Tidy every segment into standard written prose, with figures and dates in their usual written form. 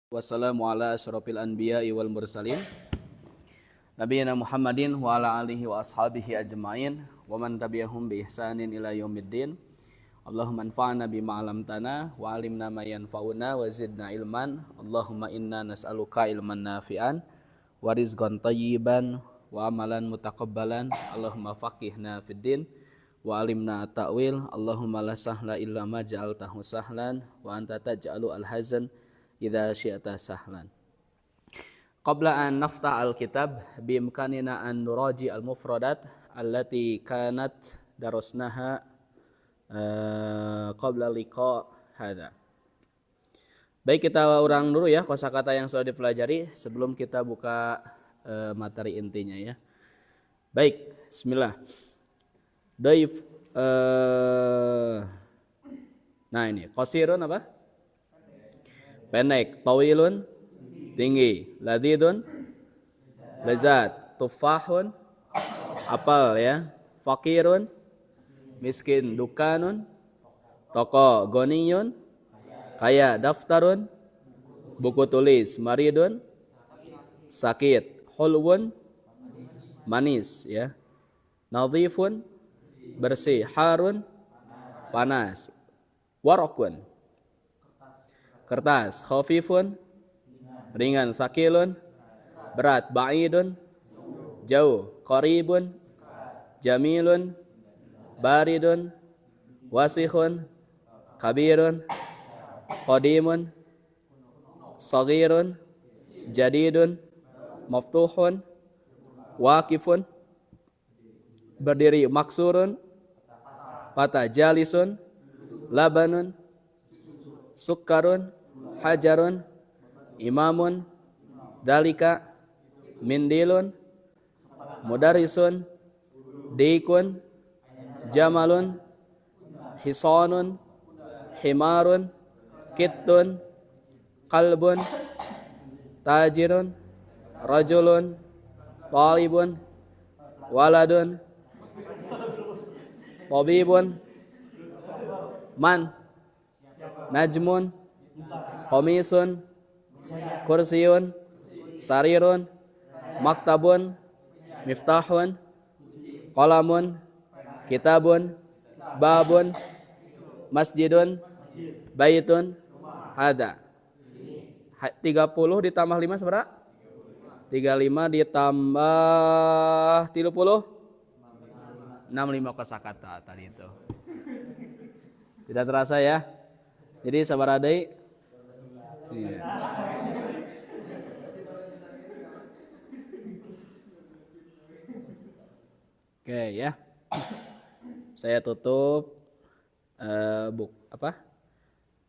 Wassalamu ala asyrafil anbiya'i wal mursalin nabiyina Muhammadin wa ala alihi wa ashabihi ajma'in wa man tabi'ahum bi ihsanin ila yaumiddin. Allahumma anfa'na bima 'allamtana wa 'allimna ma yanfa'una wa zidna ilman. Allahumma inna nas'aluka ilman nafi'an wa rizqan thayyiban wa amalan mutaqabbalan. Allahumma faqihna fid din wa 'allimna ta'wil. Allahumma la sahla illa ma ja'altahu sahlan wa anta taj'alu al-hazan idza syi'ta sahlan. Qabla an naftah al-kitab bi imkanina an nuraji al-mufradat allati kanat darasnaha qabla liqa hadha. Baik, kita urang dulu ya kosakata yang sudah dipelajari sebelum kita buka materi intinya ya. Baik, bismillah. Daif nah ini qasirun apa? Pendek, tawilun, tinggi, ladidun, lezat, tufahun, apal ya, fakirun, miskin, dukanun, toko, goniyun, kaya, daftarun, buku tulis, maridun, sakit, hulwun, manis ya, nadhifun, bersih, harun, panas, warakun, kertas, khafifun, ringan, sakilun, berat, ba'idun, jauh, qaribun, jamilun, baridun, wasihun, kabirun, qadimun, sagirun, jadidun, maftuhun, waqifun, berdiri, maksurun, patah, jalisun, labanun, sukkarun, hajarun, imamun, dalika, mindilun, mudarisun, dikun, jamalun, hisanun, himarun, kittun, qalbun, tajirun, rajulun, talibun, waladun, tabibun, man, najmun, komisun, kursiun, sarirun, maktabun, miftahun, qalamun, kitabun, babun, masjidun, baitun, hada. 30 ditambah 5 seberapa? 35 ditambah 30? 65 kosakata tadi itu. Tidak terasa ya? Jadi sabar adai. Iya. Oke ya. Saya tutup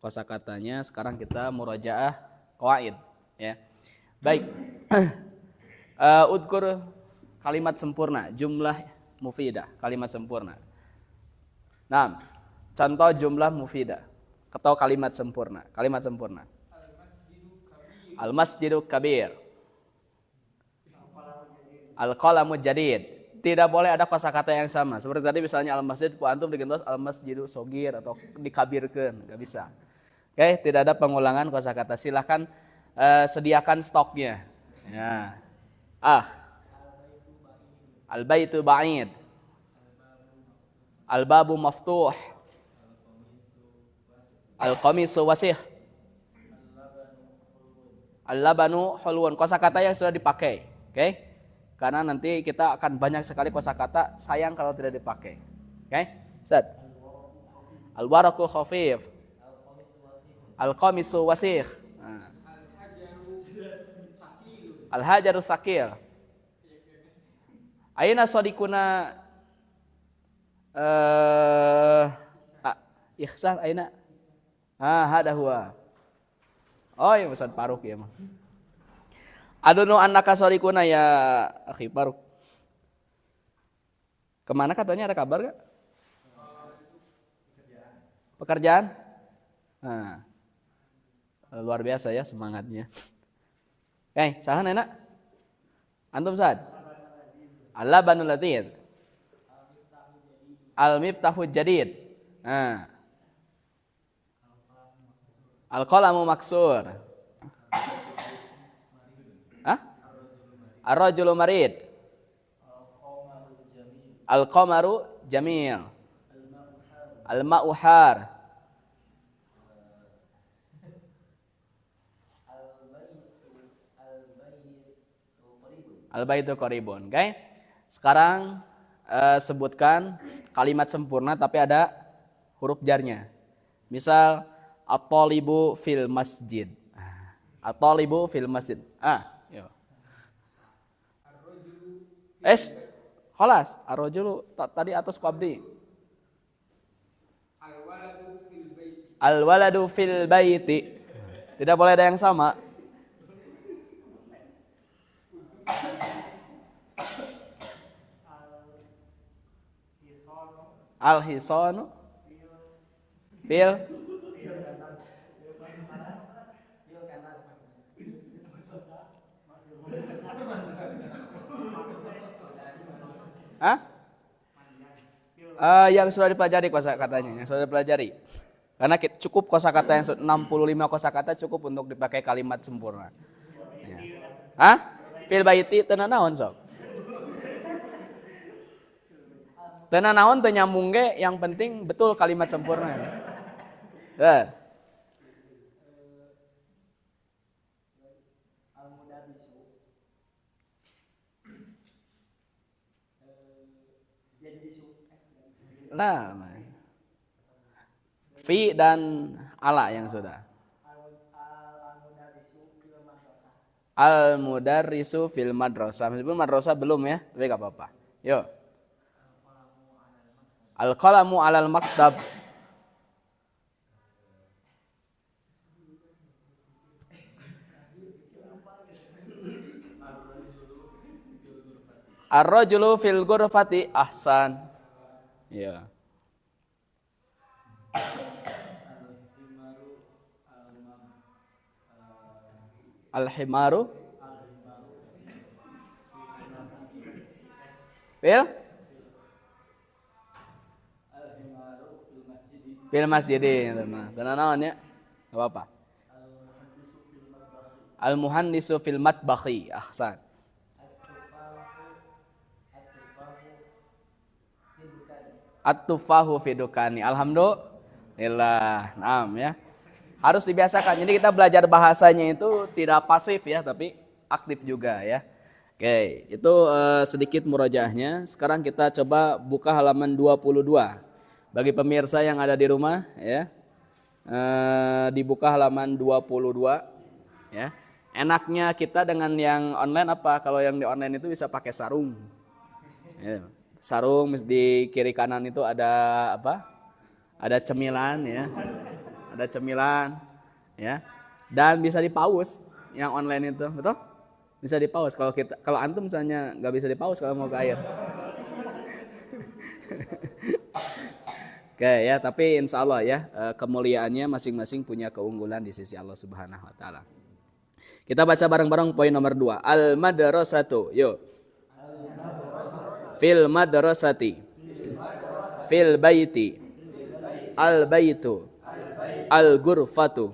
kosakatanya. Sekarang kita murajaah qawaid ya. Baik. Udkur kalimat sempurna, jumlah mufidah, kalimat sempurna. Nah, contoh jumlah mufidah atau kalimat sempurna. Kalimat sempurna. Al-masjidu kabir. Al-qalamu jadid. Tidak boleh ada kosakata yang sama. Seperti tadi misalnya al-masjid ku antum digentos al-masjidu sogir atau dikabirkeun, enggak bisa. Oke, tidak ada pengulangan kosakata. Silahkan sediakan stoknya. Ya. Al-baitu ba'id. Al-babu maftuh. Al-qamisu wasih. Al-labanu hulwun. Kosakata yang sudah dipakai. Oke? Karena nanti kita akan banyak sekali kosakata sayang kalau tidak dipakai. Oke? Set. Al-waraku khafif. Al-qamisu wasih. Al-hajaru thaqil. Aina sadiquna Ihsan aina? Hada huwa. Oh, ya Ustaz Faruk ya mah. Adunu annaka sadiquna ya akhi Faruk. Kemana katanya, ada kabar gak? Pekerjaan? Nah, luar biasa ya semangatnya. Sahan enak? Antum Ustaz? Al-labanul ladid. Al-miftahu jadid. Al-qalamu maksur. Ar-rajulu marid. Al-qamaru jamil. Al-ma'u har. Al-baitu qaribun. Oke. Sekarang sebutkan kalimat sempurna tapi ada huruf jarnya. Misal at-talibu fil masjid. At-talibu fil masjid. Yo. Khalas. Ar-rajulu tadi atas qabdi. Al-waladu fil baiti. Tidak boleh ada yang sama. Al-hisanu fil yang sudah dipelajari kosakatanya, yang sudah dipelajari. Karena cukup kosakata yang 65 kosakata cukup untuk dipakai kalimat sempurna. Ya. Fil baiti teu naon sok. Teu naon teu nyambung ge, yang penting betul kalimat sempurna. Ya. Nah, fi dan ala yang sudah. Al-mudarrisu fil madrasah. Meskipun madrasah belum ya, tapi enggak apa-apa. Yo. Al-qalamu 'alal maktab. Ar-rajulu fil ghurfati ahsan. Ya. Al-himaru fil masjidi. Nah, naon ya? Enggak apa-apa. Al-muhandisu fil matbakhi. Ahsan. At-tufahu fi dukani. Alhamdulillah. Naam ya. Harus dibiasakan. Jadi kita belajar bahasanya itu tidak pasif ya, tapi aktif juga ya. Oke, itu sedikit murojaahnya. Sekarang kita coba buka halaman 22. Bagi pemirsa yang ada di rumah ya. Dibuka halaman 22 ya. Enaknya kita dengan yang online apa? Kalau yang di online itu bisa pakai sarung. Ya. Sarung di kiri kanan itu ada apa? Ada cemilan ya. Ada cemilan ya. Dan bisa dipaus yang online itu, betul? Bisa dipaus. Kalau antum misalnya nggak bisa dipaus kalau mau ke air. Oke ya, tapi insya Allah ya kemuliaannya masing-masing punya keunggulan di sisi Allah Subhanahu Wa Taala. Kita baca bareng-bareng poin nomor 2. Al-madrasatu. Yuk. Fil madrasati. Fil baiti. Al-baitu. Al-ghurfatu.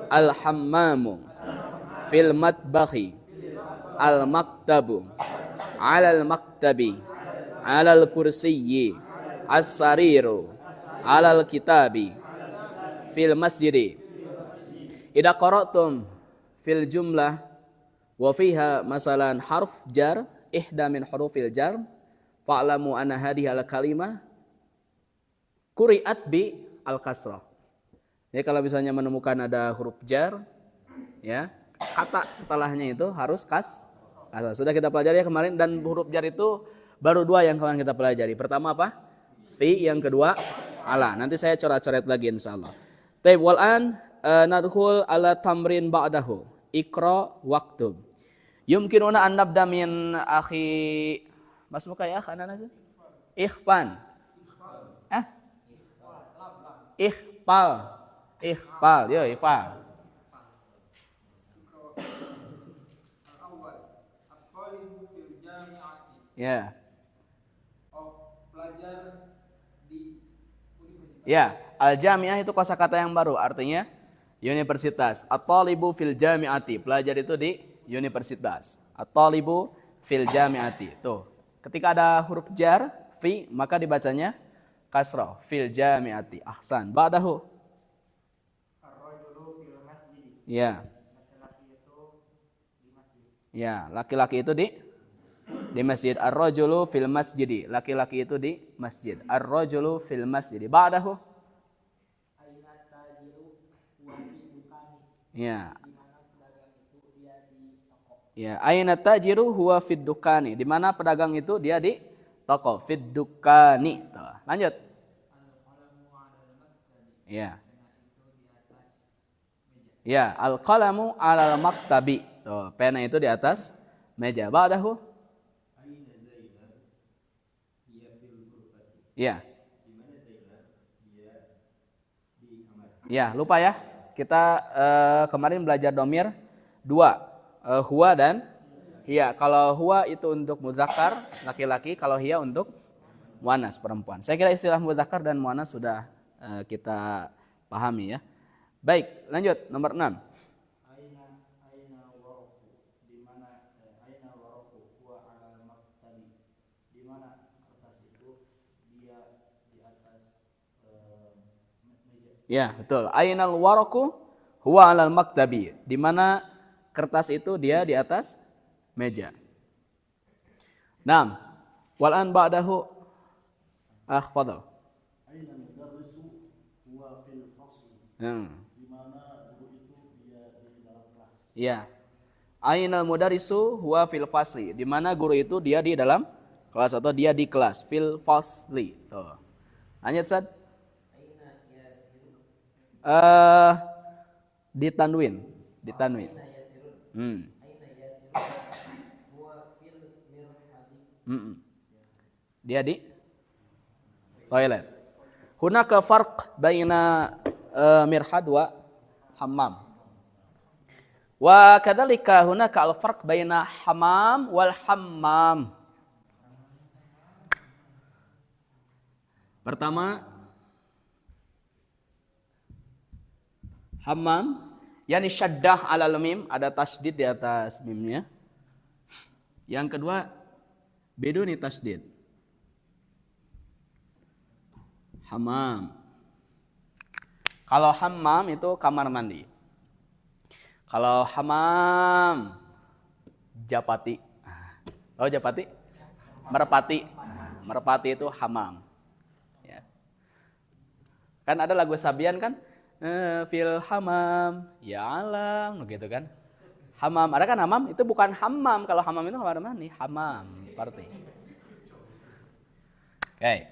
Al-hammamu. Fil matbakhi. Al-maktabu. Alal maktabi. Alal kursiyyi. As-sariru. Alal kitabi. Fil masjidi. Idza qara'tum fil jumlah wa fiha masalan harf jar ihda min hurufil jar fa'lamu anna hadhihi al kalimah quri'at bi al kasrah. Jadi kalau misalnya menemukan ada huruf jar ya, kata setelahnya itu harus kasrah. Sudah kita pelajari ya kemarin, dan huruf jar itu baru 2 yang kemarin kita pelajari. Pertama apa? Fi, yang kedua ala. Nanti saya coret-coret lagi insyaallah. Taib wal an nadkhul ala tamrin ba'dahu. Iqra waktub. Yumkinuna an nabda min akhi masmuka ya akhana sih? Ikhfan. Ikhfal. Yo, ikhfal. Ya. Pelajar di universitas. Ya, al-jami'ah itu kosakata yang baru, artinya universitas. At-talibu fil jami'ati, pelajar itu di universitas. At-talibu fil jami'ati. Tuh. Ketika ada huruf jar fi maka dibacanya kasrah fil jami'ati. Ahsan. Ba'dahu. Ar-rajulu fil masjid. Ya. Laki-laki itu di masjid. Ya, laki-laki itu di masjid. Ar-rajulu fil masjid. Laki-laki itu di masjid. Ar-rajulu fil masjid. Ba'dahu. Aina tajiru wa fi dukani. Ya. Di mana pedagang itu dia di toko. Ya, aina tajiru huwa fid dukani. Di mana pedagang itu dia di toko. Fid dukani. Tuh. Lanjut. Al-qalamu 'alal maktabi. Ya. Pena itu di atas meja. Ya, al-qalamu 'alal maktabi. Tuh, pena itu di atas meja. Ba'dahu. Aina Zainab? Dia fil ghurfati. Ya. Di mana Zainab? Dia di kamar. Ya, lupa ya. Kita kemarin belajar domir 2. Huwa dan hiya. Kalau huwa itu untuk muzakkar laki-laki, kalau hiya untuk muannas perempuan. Saya kira istilah muzakkar dan muannas sudah kita pahami ya. Baik, lanjut nomor 6. Aina waraku. Di mana aina waraku huwa 'alal maktabi. Di mana kertas itu dia di atas meja. Ya, betul. Ainal waraku huwa 'alal maktabi. Di mana kertas itu dia di atas meja. Naam. Wal an ba'dahu fadal. Aina mudarrisu huwa fil fasli. Di mana guru itu dia di dalam kelas. Ya. Ainal mudarisu huwa fil fasli. Di mana guru itu dia di dalam kelas atau dia di kelas. Fil fasli. Tuh. Lanjut, Sad. Aina yasiru. Ditanwin. Aina yasirun. Aina yasirun huwa fil mirhadi. Dia di toilet. Hunaka farq baina mirhad wa hammam. Wa kadzalika hunaka al-farq baina hammam wal hammam. Pertama, hammam yani syaddah alal mim, ada tasydid di atas mimnya. Yang kedua, biduni tasydid. Hammam. Kalau hammam itu kamar mandi. Kalau hammam japati. Tahu japati? Merpati. Merpati itu hammam. Ya. Kan ada lagu Sabian kan? Fil hammam ya alam gitu kan. Hammam, ada kan hammam? Itu bukan hammam. Kalau hammam itu kamar mandi, hammam party. Oke.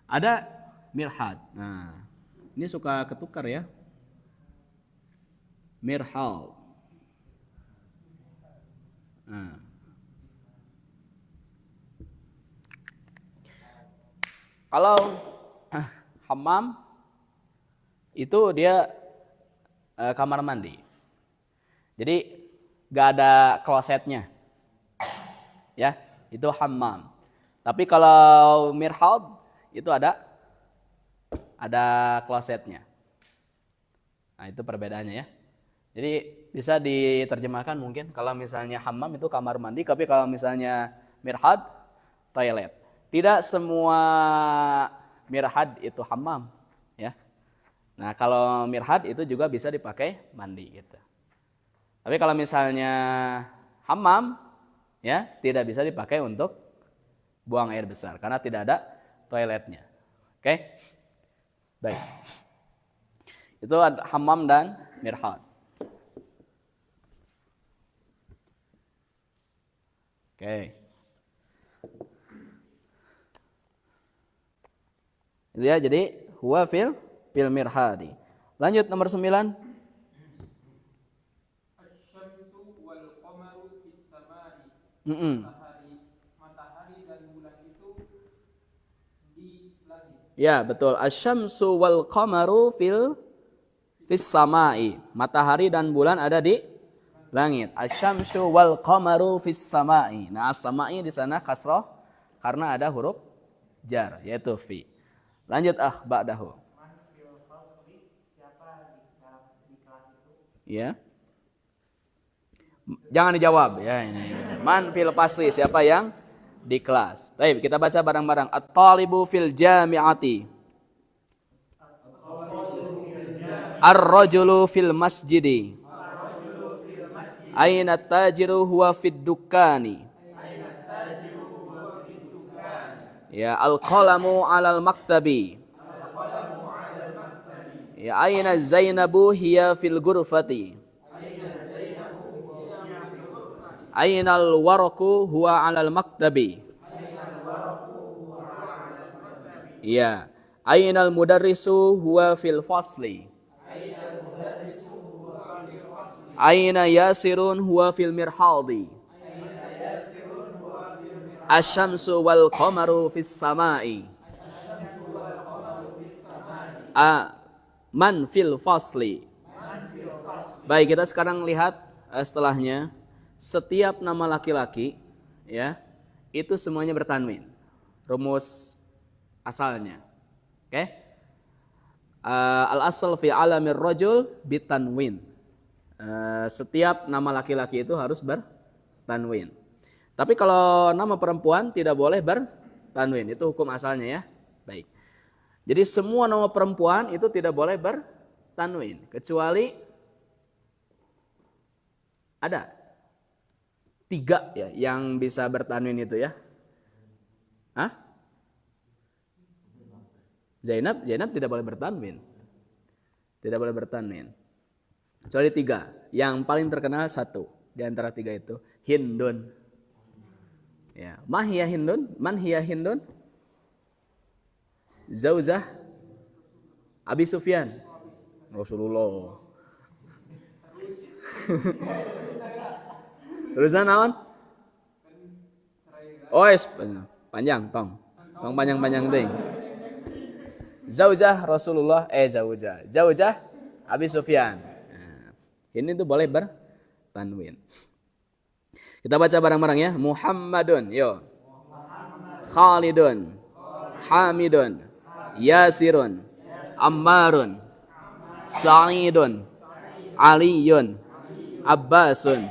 Ada mirhad. Nah, ini suka ketukar ya. Mirhal. Nah. Kalau hammam itu dia kamar mandi. Jadi gak ada klosetnya. Ya, itu hammam. Tapi kalau mirhal itu ada klosetnya. Nah, itu perbedaannya ya. Jadi bisa diterjemahkan mungkin kalau misalnya hammam itu kamar mandi, tapi kalau misalnya mirhad toilet. Tidak semua mirhad itu hammam, ya. Nah, kalau mirhad itu juga bisa dipakai mandi gitu. Tapi kalau misalnya hammam ya, tidak bisa dipakai untuk buang air besar karena tidak ada toiletnya. Oke? Baik. Itu hammam dan mirhad. Oke. Itu ya, jadi huwa fil mirhadi. Lanjut nomor 9. Asy-syamsu wal qamaru fis samai. Matahari dan bulan itu di langit. Ya, betul. Asy-syamsu wal qamaru fis samai. Matahari dan bulan ada di langit. Asy-syamsu wal qamaru fis samai. Nah, as-samai di sana kasrah karena ada huruf jar yaitu fi. Lanjut ba'dahu. Man fil fasli, siapa di kelas itu? Ya. Jangan dijawab ya ini. Man fil fasli, siapa yang di kelas. Baik, kita baca bareng-bareng. At-talibu fil jami'ati. Ar-rajulu fil masjidi. Aina tajiru huwa fid dukani. Ya, al-qalamu 'alal maktabi. Ya, aina Zainabu hiya fil ghurfati. Aina al-waraqu huwa 'alal maktabi. Ya, aina al-mudarrisu huwa fil fasli. Aina Yasirun huwa fil mirhadi. Asy-syamsu wal qamaru fis samai. Man fil fasli. Baik, kita sekarang lihat setelahnya. Setiap nama laki-laki ya, itu semuanya bertanwin. Rumus asalnya. Oke? Al-asal fi alamir rajul bitanwin. Setiap nama laki-laki itu harus bertanwin. Tapi kalau nama perempuan tidak boleh bertanwin. Itu hukum asalnya ya. Baik. Jadi semua nama perempuan itu tidak boleh bertanwin. Kecuali ada 3 ya yang bisa bertanwin itu ya. Hah? Zainab tidak boleh bertanwin. Tidak boleh bertanwin. Kecuali 3. Yang paling terkenal 1 di antara 3 itu, Hindun. Ya, Mahia Hindun, Man hiya Hindun? Zauzah Abi Sufyan. Rasulullah. Terusan naon? Oh, panjang tong panjang ding. Zaujah Rasulullah Zaujah Abi Sufyan. Nah, ini tuh boleh bertanwin. Kita baca bareng-bareng ya. Muhammadun, yo. Khalidun, Hamidun, Yasirun, Ammarun, Sa'idun, Aliyun, Abbasun.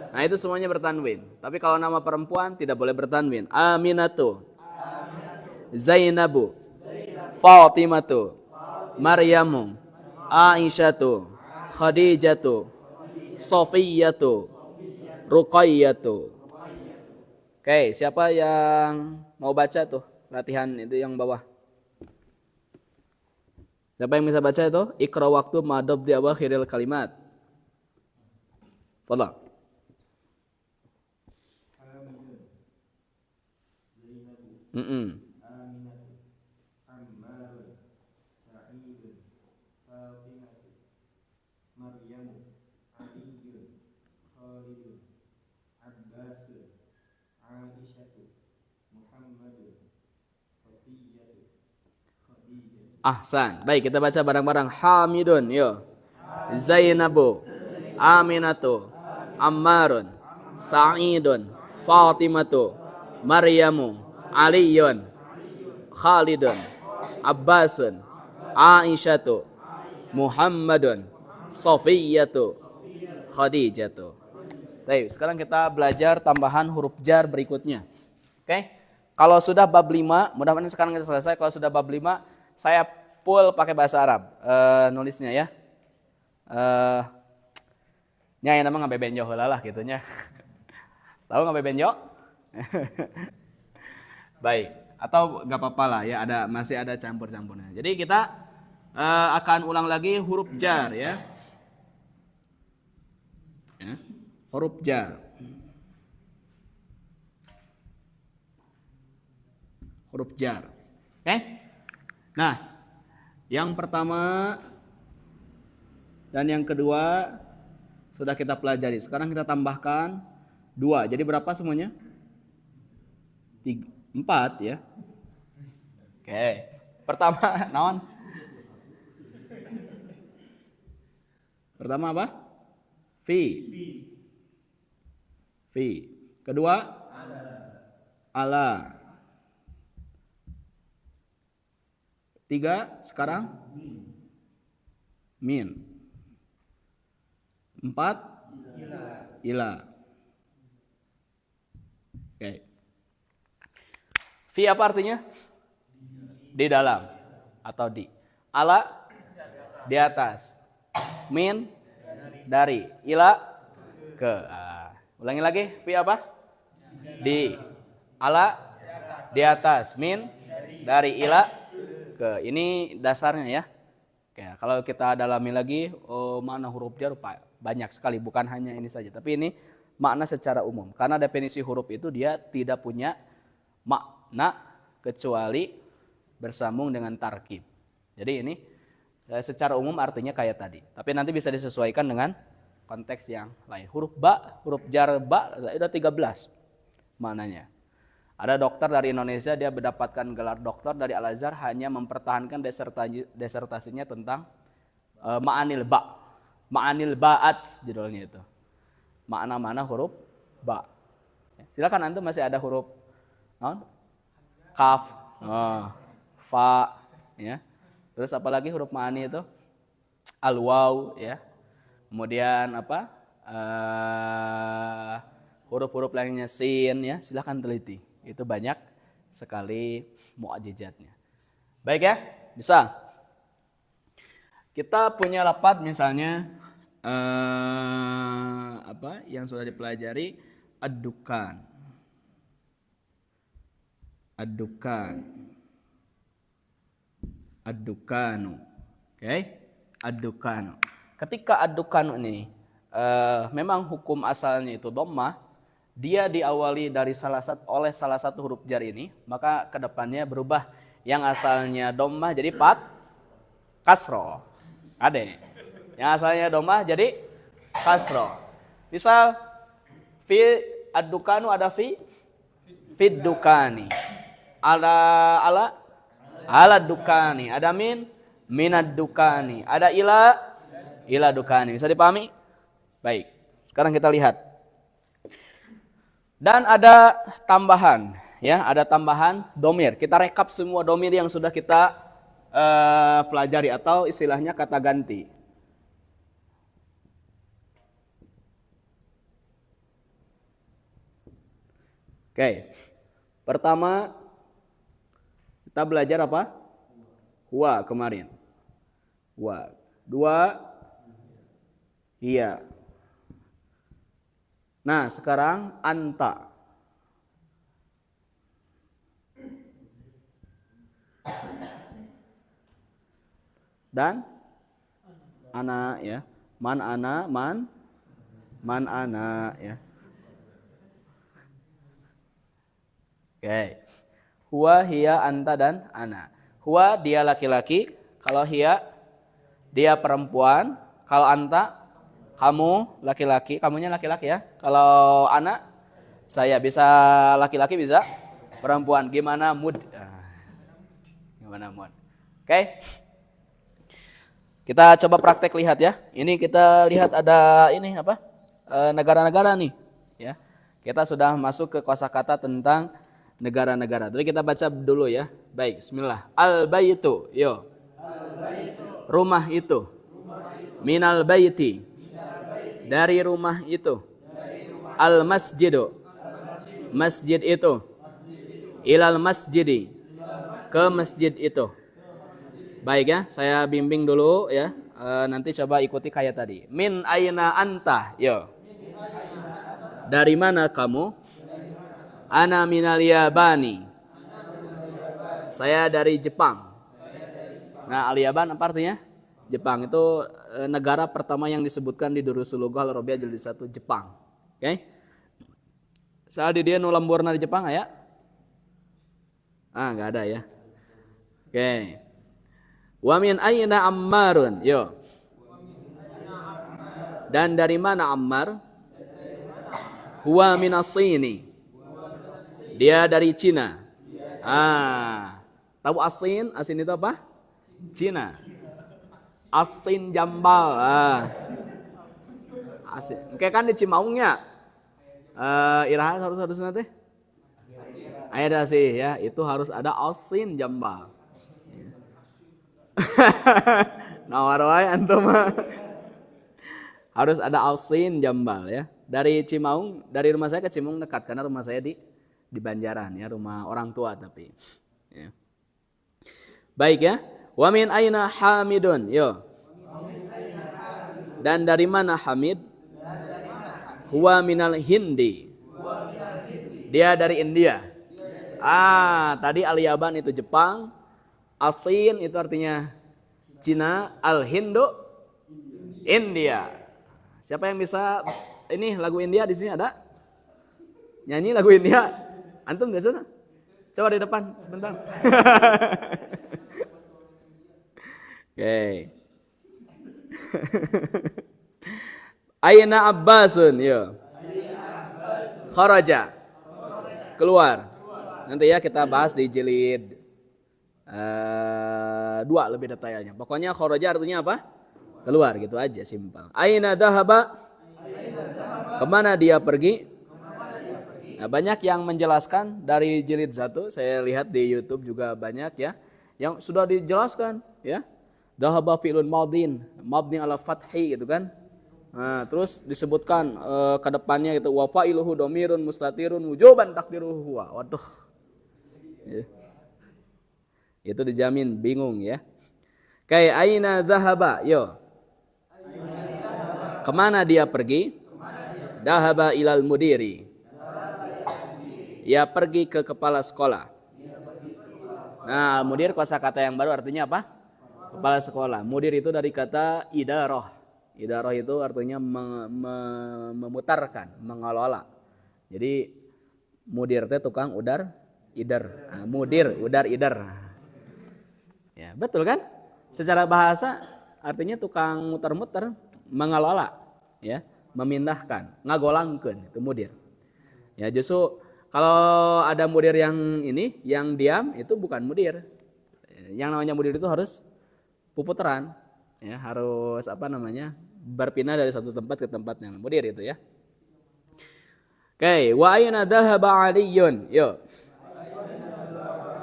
Nah, itu semuanya bertanwin. Tapi kalau nama perempuan tidak boleh bertanwin. Aminatu, Zainabu, Fatimatu, Maryamu, Aisyatu, Khadijatu, Sofiyatu, Ruqayyatu. Oke, siapa yang mau baca tuh? Latihan itu yang bawah. Siapa yang bisa baca itu? Iqra waktu madab di awakhiril kalimat. Fadhal. Aminatu, Ammarun, Sa'idun, Fatimatu, Maryamu, Aliyun, Khalidun, Abbasun, Aisyatu, Muhammadun, Safiyatu, Khadijatu. Ahsan. Baik, kita baca bareng-bareng. Hamidun, yo. Zainabu, Aminatu, Ammarun, Sa'idun, Fatimatu, Maryamu, Aliyun, Khalidun, Abbasun, Aisyatu, Muhammadun, Safiyatu, Khadijatu. Baik, sekarang kita belajar tambahan huruf jar berikutnya. Oke? Kalau sudah bab 5, mudah-mudahan sekarang kita selesai. Kalau sudah bab 5, saya full pakai bahasa Arab nulisnya ya. Nyai nama ngabebenjo heula lah gitunya. Tahu ngabebenjo? Baik, atau nggak apa-apa lah ya, masih ada campur-campurnya. Jadi kita akan ulang lagi huruf jar ya. Huruf jar. Huruf jar. Oke? Nah, yang pertama dan yang kedua sudah kita pelajari. Sekarang kita tambahkan 2. Jadi berapa semuanya? 4 ya. Oke. Pertama naon? Pertama apa? Fi. Kedua? Ala. 3 sekarang? Min. 4? ila. Oke. Fi apa artinya? Di dalam atau di. Ala di atas. Min dari. Ila ke. Ulangi lagi. Fi apa? Di. Ala di atas. Min dari. Ila ke. Ini dasarnya ya. Oke, kalau kita dalami lagi makna huruf jar banyak sekali, bukan hanya ini saja. Tapi ini makna secara umum. Karena definisi huruf itu dia tidak punya makna kecuali bersambung dengan tarkib. Jadi ini secara umum artinya kayak tadi. Tapi nanti bisa disesuaikan dengan konteks yang lain. Huruf ba, huruf jar ba, ada 13 maknanya. Ada dokter dari Indonesia, dia mendapatkan gelar dokter dari Al-Azhar hanya mempertahankan desertasinya tentang ma'anil ba. Ma'anil ba'at judulnya itu. Makna-makna huruf ba. Silakan antum masih ada huruf kaf, fa, ya. Terus apalagi huruf ma'ani itu? Al-waw, ya. Kemudian apa? Huruf-huruf lainnya sin, ya. Silakan teliti. Itu banyak sekali mu'jizatnya. Baik ya, bisa. Kita punya lafaz misalnya apa yang sudah dipelajari, ad-dukan. Ad-dukan. Ad-dukanu. Oke? Ad-dukanu. Ketika ad-dukanu ini memang hukum asalnya itu dhammah, dia diawali dari oleh salah satu huruf jar ini, maka kedepannya berubah yang asalnya dhammah jadi kasroh. Ada yang asalnya dhammah jadi kasroh. Misal fi ad-dukanu ada fi fid dukani. Ala dukani. Ada minad dukani. Ada ila dukani. Bisa dipahami? Baik. Sekarang kita lihat. Dan ada tambahan, ya, ada tambahan domir. Kita rekap semua domir yang sudah kita pelajari atau istilahnya kata ganti. Oke, pertama kita belajar apa? Huwa kemarin. Huwa. Dua, iya. Nah, sekarang anta. Dan ana, ya. Man ana, man ana, ya. Oke. Huwa, hiya, anta, dan ana. Huwa dia laki-laki, kalau hiya dia perempuan, kalau anta kamu laki-laki, kamunya laki-laki ya. Kalau anak saya, bisa laki-laki bisa perempuan. Gimana mood? Gimana mood? Oke. Kita coba praktek lihat ya. Ini kita lihat ada ini apa? Negara-negara nih, ya. Kita sudah masuk ke kosakata tentang negara-negara. Jadi kita baca dulu ya. Baik, bismillah. Al-baitu, yo. Rumah itu. Minal baiti. Dari rumah itu. Al-masjidu. Masjid itu. Ilal masjidi. Ke masjid itu. Baik ya, saya bimbing dulu ya. Nanti coba ikuti kayak tadi. Min aina anta, yo. Dari mana kamu? Ana minal Yabani. Saya dari Jepang. Nah, al-Yaban apa artinya? Jepang itu negara pertama yang disebutkan di Durusul Lughah Al-Arabiyah jilid 1, Jepang. Oke. Saat dia nu lamborna di Jepang ya? Enggak ada ya. Oke. Wa min aina Ammarun? Yo. Dan dari mana Ammar? Huwa min as-Sini. Dia dari Cina. Tahu asin? Asin itu apa? Cina. Asin jambal. Asin. Oke kan di Cimaungnya. Iraha harus nanti. Ada sih ya, itu harus ada asin jambal. Nawar wae antum. Harus ada Ausin Jambal ya. Dari Cimaung, dari rumah saya ke Cimaung dekat karena rumah saya di Banjaran ya, rumah orang tua tapi. Ya. Baik ya. Wa min aina Hamidun? Yo. Dan dari mana Hamid? Huwa minal Hindi. Dia dari India. Tadi Al-Yaban itu Jepang, Asin itu artinya Cina, Al-Hindu India. Siapa yang bisa ini lagu India di sini ada? Nyanyi lagu India? Antum di sana? Coba di depan sebentar. Oke. Aina Abbasun, yo. Kharaja. Keluar. Nanti ya kita bahas di jilid 2 lebih detailnya. Pokoknya kharaja artinya apa? Keluar gitu aja, simpel. Aina dhahaba? Kemana dia pergi? Nah, banyak yang menjelaskan dari jilid 1, saya lihat di YouTube juga banyak ya yang sudah dijelaskan ya. Dhahaba fi'lun madin, mabni ala fathi gitu kan. Nah, terus disebutkan ke depannya gitu wa fa'iluhu dhamirun mustatirun wujuban taqdiruhu huwa. Waduh. Ya. Itu dijamin bingung ya. Kayak aina dhahaba? Yo. Kemana dia pergi? Dhahaba ilal mudiri. Ia pergi ke kepala sekolah. Nah, mudir kosakata yang baru artinya apa? Kepala sekolah. Mudir itu dari kata idarah. Idarah itu artinya memutarkan, mengelola. Jadi mudir itu tukang udar, idar. Nah, mudir, udar, idar. Ya, betul kan? Secara bahasa artinya tukang muter-muter, mengelola, ya, memindahkan, ngagolangkeun itu mudir. Ya, justru kalau ada mudir yang ini, yang diam itu bukan mudir. Yang namanya mudir itu harus puputeran, ya, harus apa namanya? Berpindah dari satu tempat ke tempat yang mudir itu ya. Oke, wa aina dhahaba Aliyun? Yo.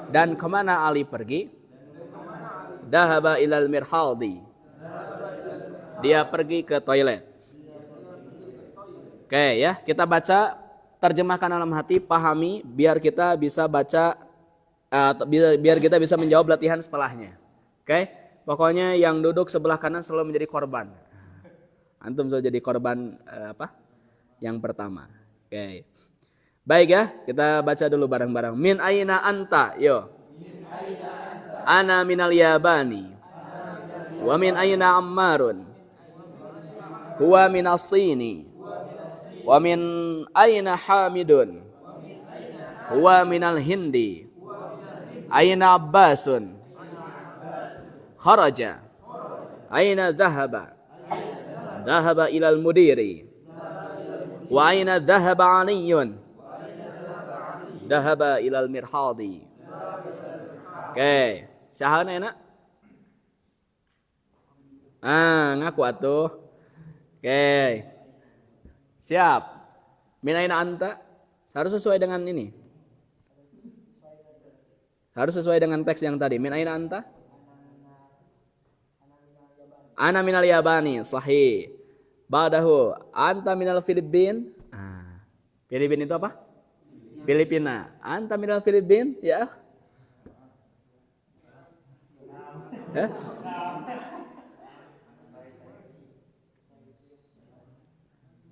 Dan kemana Ali pergi? Dhahaba ilal mirhaldi. Dia pergi ke toilet. Oke ya, kita baca, terjemahkan dalam hati, pahami biar kita bisa baca, biar kita bisa menjawab latihan setelahnya. Oke, pokoknya yang duduk sebelah kanan selalu menjadi korban. Antum selalu jadi korban yang pertama. Oke, baik ya, kita baca dulu bareng-bareng. Min aina anta? Yo. Ana minal Yabani. Wa min aina Ammarun? Huwa minas Sini. Wa min aina Hamidun? Huwa minal Hindi. Aina Abbasun? Kharaja. Aina dhahaba? Dhahaba ilal mudiri. Wa aina dhahaba Aliyun? Dhahaba ilal mirhadi. Oke, sahana enak? Ngaku atuh. Oke. Siap. Min aina anta? Harus sesuai dengan ini. Harus sesuai dengan teks yang tadi. Min aina anta? Ana minal Yabani. Sahih. Ba'dahu anta minal Filipin. Filipin itu apa? Filipina. Anta minal Filipin? Ya.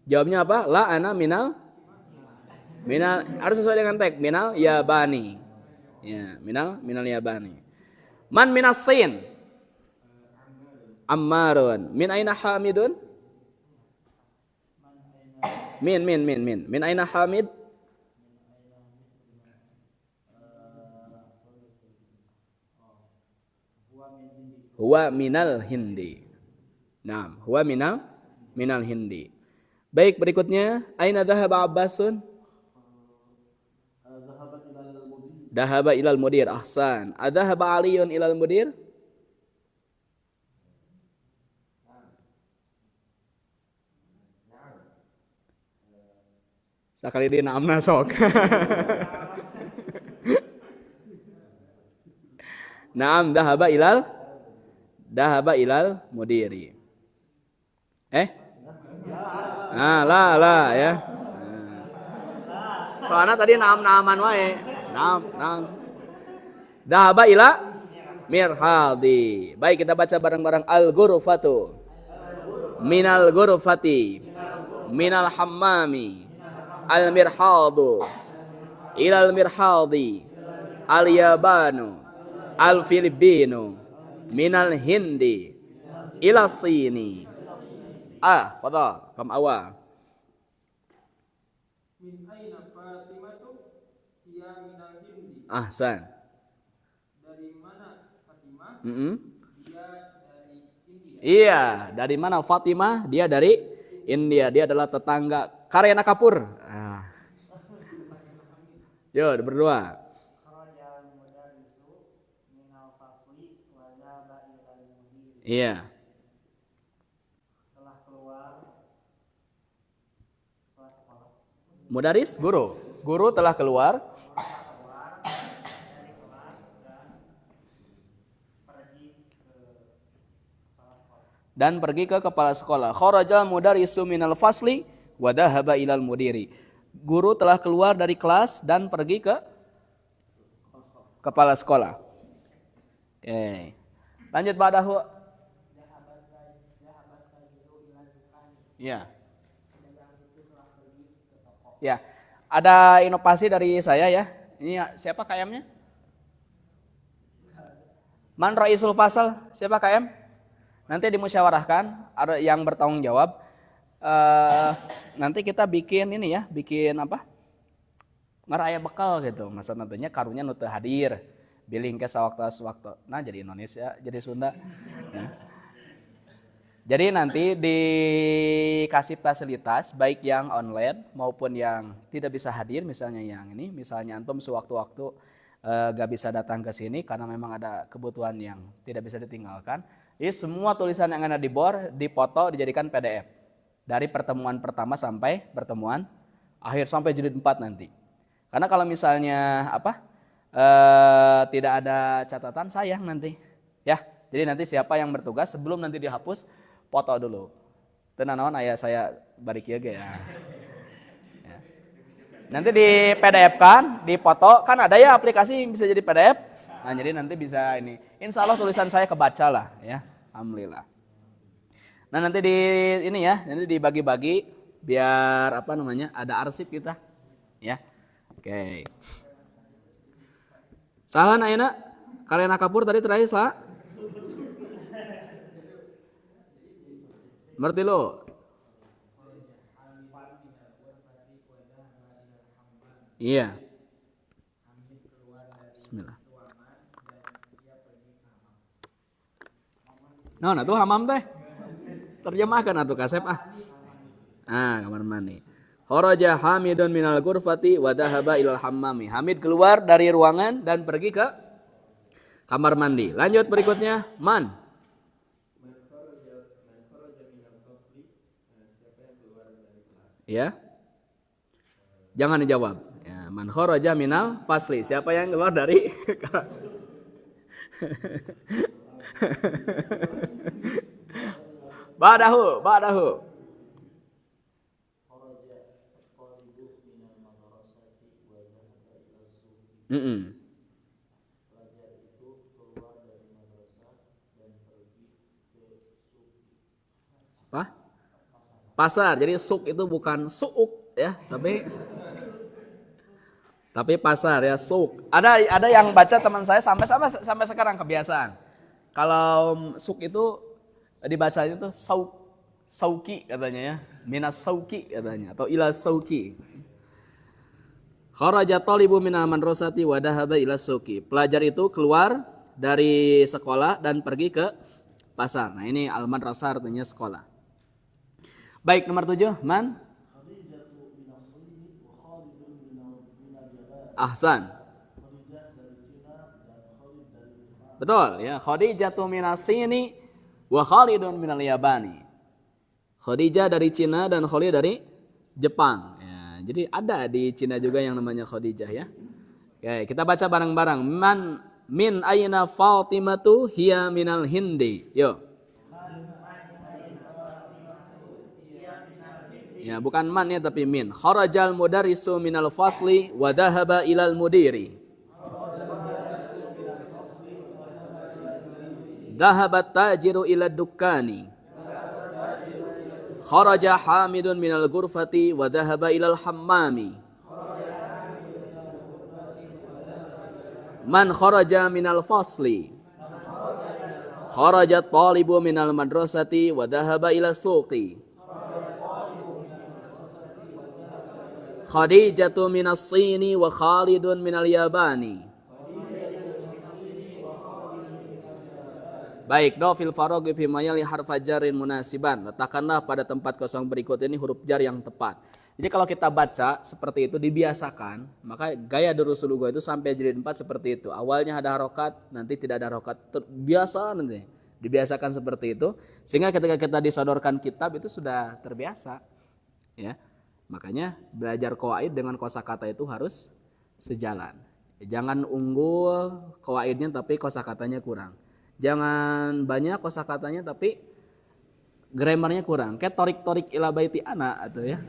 Jawabnya apa? La ana minal harus sesuai dengan teks. Minal Yabani. Ya, minal Yabani. Man minas Sin? Ammarun. Min aina Hamidun? Min. Min aina Hamid? Huwa minal Hindi. Nah, huwa minal Hindi. Baik, berikutnya aina dhahaba Abbasun? Dhahaba ilal mudir. Ahsan. Adhahaba Aliyun ilal mudir? Sakali di naamna sok. Naam dhahaba ilal mudiri. Nah, lah ya. Soalnya tadi naam-naaman wae. Naam. Dahaba ila mirhadi. Baik, kita baca bareng-bareng al-ghurfatu. Minal ghurfati. Minal hammami. Al-mirhadu. Ilal mirhadi. Al-yabanu. Al-filipino. Minal hindi. Ila sini. Fadal, kam awal. Min aina Fatimatu hiya minal hindi. Ahsan. Dari mana Fatimah? Dia dari India. Iya, dari mana Fatimah? Dia dari India. Dia adalah tetangga Karyana Kapur. Yo, berdua. Iya. Mudaris, guru. Guru telah keluar dan pergi ke kepala sekolah. Kharaja mudarisu minal fasli wa dhahaba ilal mudiri. Guru telah keluar dari kelas dan pergi ke kepala sekolah. Oke. Lanjut ba'dahu. Ya. Ya, ada inovasi dari saya ya. Ini siapa KM-nya? Man Raisul Fasal, siapa KM? Nanti dimusyawarahkan, ada yang bertanggung jawab. Nanti kita bikin ini ya, bikin apa? Ngeraya bekal gitu. Masa nantinya karunya nu teu hadir. Biling ke sewaktu-waktu. Nah, jadi Indonesia, jadi Sunda. Ya. Jadi nanti dikasih fasilitas baik yang online maupun yang tidak bisa hadir, misalnya yang ini, misalnya antum sewaktu-waktu gak bisa datang ke sini karena memang ada kebutuhan yang tidak bisa ditinggalkan. Jadi semua tulisan yang ada di board dipoto dijadikan PDF dari pertemuan pertama sampai pertemuan akhir sampai jilid 4 nanti. Karena kalau misalnya tidak ada catatan sayang nanti, ya. Jadi nanti siapa yang bertugas sebelum nanti dihapus foto dulu. Tenanawan ayah saya balik ya. Ya. Nanti di PDF kan, di foto kan ada ya aplikasi bisa jadi PDF. Nah jadi nanti bisa ini. Insya Allah tulisan saya kebaca lah ya. Alhamdulillah. Nah nanti di ini ya, nanti dibagi-bagi biar ada arsip kita. Ya. Oke. Sahan ayeuna Karyana Kapur tadi terakhir saha? Merti lo? Iya. Bismillah. Nah tuh hamam teh. Terjemahkan atuh Kasep kamar mandi. Kharaja Hamidun minal ghurfati wa dhahaba ilal hammami. Hamid keluar dari ruangan dan pergi ke kamar mandi. Lanjut berikutnya, man. Ya. Jangan dijawab. Ya, man kharaja minal fasli. Siapa yang keluar dari kelas? Ba'dahu. Apa? Pasar. Jadi suk itu bukan suuk ya, tapi pasar ya, suk. Ada yang baca teman saya sampai sekarang kebiasaan. Kalau suk itu dibacanya itu sauki katanya ya. Minas sauki katanya atau ila sauki. Kharaja talibu minal madrasati wa dhahaba ila sauki. Pelajar itu keluar dari sekolah dan pergi ke pasar. Nah, ini al-madrasah artinya sekolah. Baik, nomor 7, man? Ahsan. Betul ya, Khadijatu minas Sini wa Khalidun minal Yabani. Khadijah dari Cina dan Khalid dari Jepang. Ya, jadi ada di Cina juga yang namanya Khadijah ya. Oke, kita baca bareng-bareng. Man min aina Fatimatu hiya minal Hindi. Yo. Ya, bukan man ya tapi min. Kharajal mudarrisu minal fasli wa dhahaba ilal mudiri. Dhahabat tajiru ila dukkani. Kharaja hamidun minal ghurfati wa dhahaba ilal hammami. Man kharaja minal fasli. Kharaja talibu minal madrasati wa dhahaba ila suqi. Khadijatu minas Sini wa Khalidun minal Yabani. Baik, do fil faraghi fi mayali harfa jarin munasiban. Letakkanlah pada tempat kosong berikut ini huruf jar yang tepat. Jadi kalau kita baca seperti itu dibiasakan, maka gaya durusul lugha itu sampai jilid 4 seperti itu. Awalnya ada harokat, nanti tidak ada harokat. Biasa nanti. Dibiasakan seperti itu sehingga ketika kita disodorkan kitab itu sudah terbiasa. Ya. Makanya belajar qawaid dengan kosakata itu harus sejalan. Jangan unggul qawaidnya tapi kosakatanya kurang. Jangan banyak kosakatanya tapi grammarnya kurang. Kayak torik-torik ila baiti ana atau ya.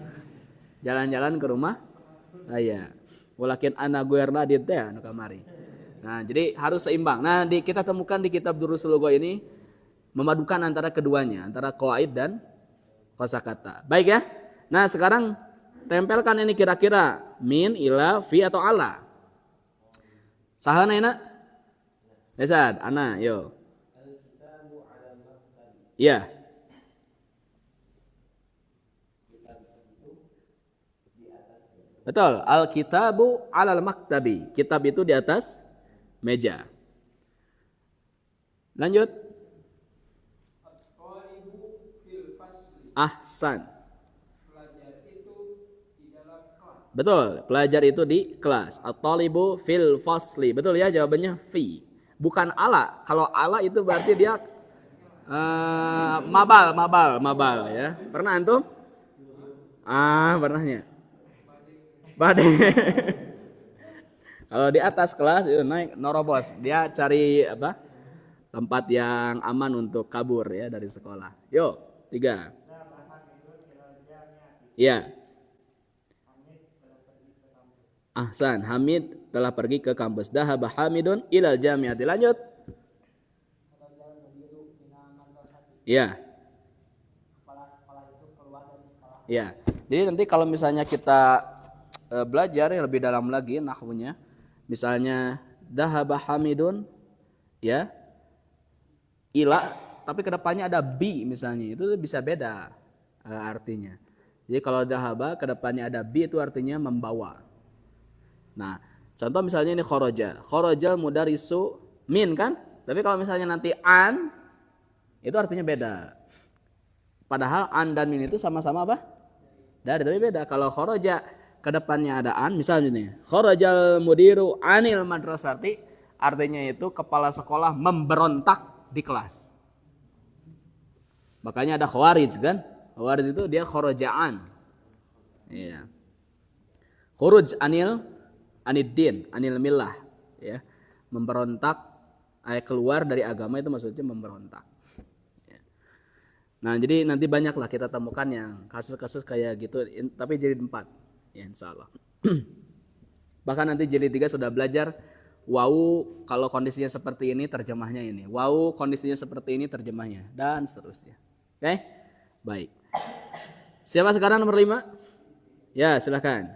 Jalan-jalan ke rumah saya. Walakin ana guerna di teh anu kamari. Nah, jadi harus seimbang. Nah, kita temukan di kitab Durusul Lugha ini memadukan antara keduanya, antara qawaid dan kosakata. Baik ya. Nah, sekarang tempelkan ini kira-kira min, ila, fi atau ala. Sahana enak? Desad, ana, yo. Iya. Betul, al-kitabu alal maktabi. Kitab itu di atas meja. Lanjut. Ahsan. Betul, pelajar itu di kelas. At-talibu fil fasli. Betul ya, jawabannya fi. Bukan ala. Kalau ala itu berarti dia mabal ya. Pernah antum? Pernahnya. Bade. Kalau di atas kelas itu naik norobos. Dia cari apa? Tempat yang aman untuk kabur ya dari sekolah. Yuk, 3. Iya. Ahsan, Hamid telah pergi ke kampus. Dhahaba Hamidun ilal jami'ati. Lanjut. Iya. Iya. Jadi nanti kalau misalnya kita belajar yang lebih dalam lagi nahwunya, misalnya dhahaba Hamidun ya. Ila, tapi kedepannya ada bi misalnya, itu bisa beda artinya. Jadi kalau dhahaba kedepannya ada bi itu artinya membawa. Nah, contoh misalnya ini kharaja. Kharajal mudarisu min kan? Tapi kalau misalnya nanti an itu artinya beda. Padahal an dan min itu sama-sama apa? Dari beda. Kalau kharaja kedepannya ada an, misalnya nih, kharajal mudiru anil madrasati, artinya itu kepala sekolah memberontak di kelas. Makanya ada khawarij kan? Khawarij itu dia kharajaan. Iya. Khuruj aniddin, anil millah ya. Memberontak, keluar dari agama itu maksudnya memberontak. Ya. Nah, jadi nanti banyaklah kita temukan yang kasus-kasus kayak gitu tapi jilid 4 ya insyaallah. Bahkan nanti jilid 3 sudah belajar wau kalau kondisinya seperti ini terjemahnya ini. Wau kondisinya seperti ini terjemahnya dan seterusnya. Oke? Baik. Siapa sekarang nomor 5? Ya, silakan.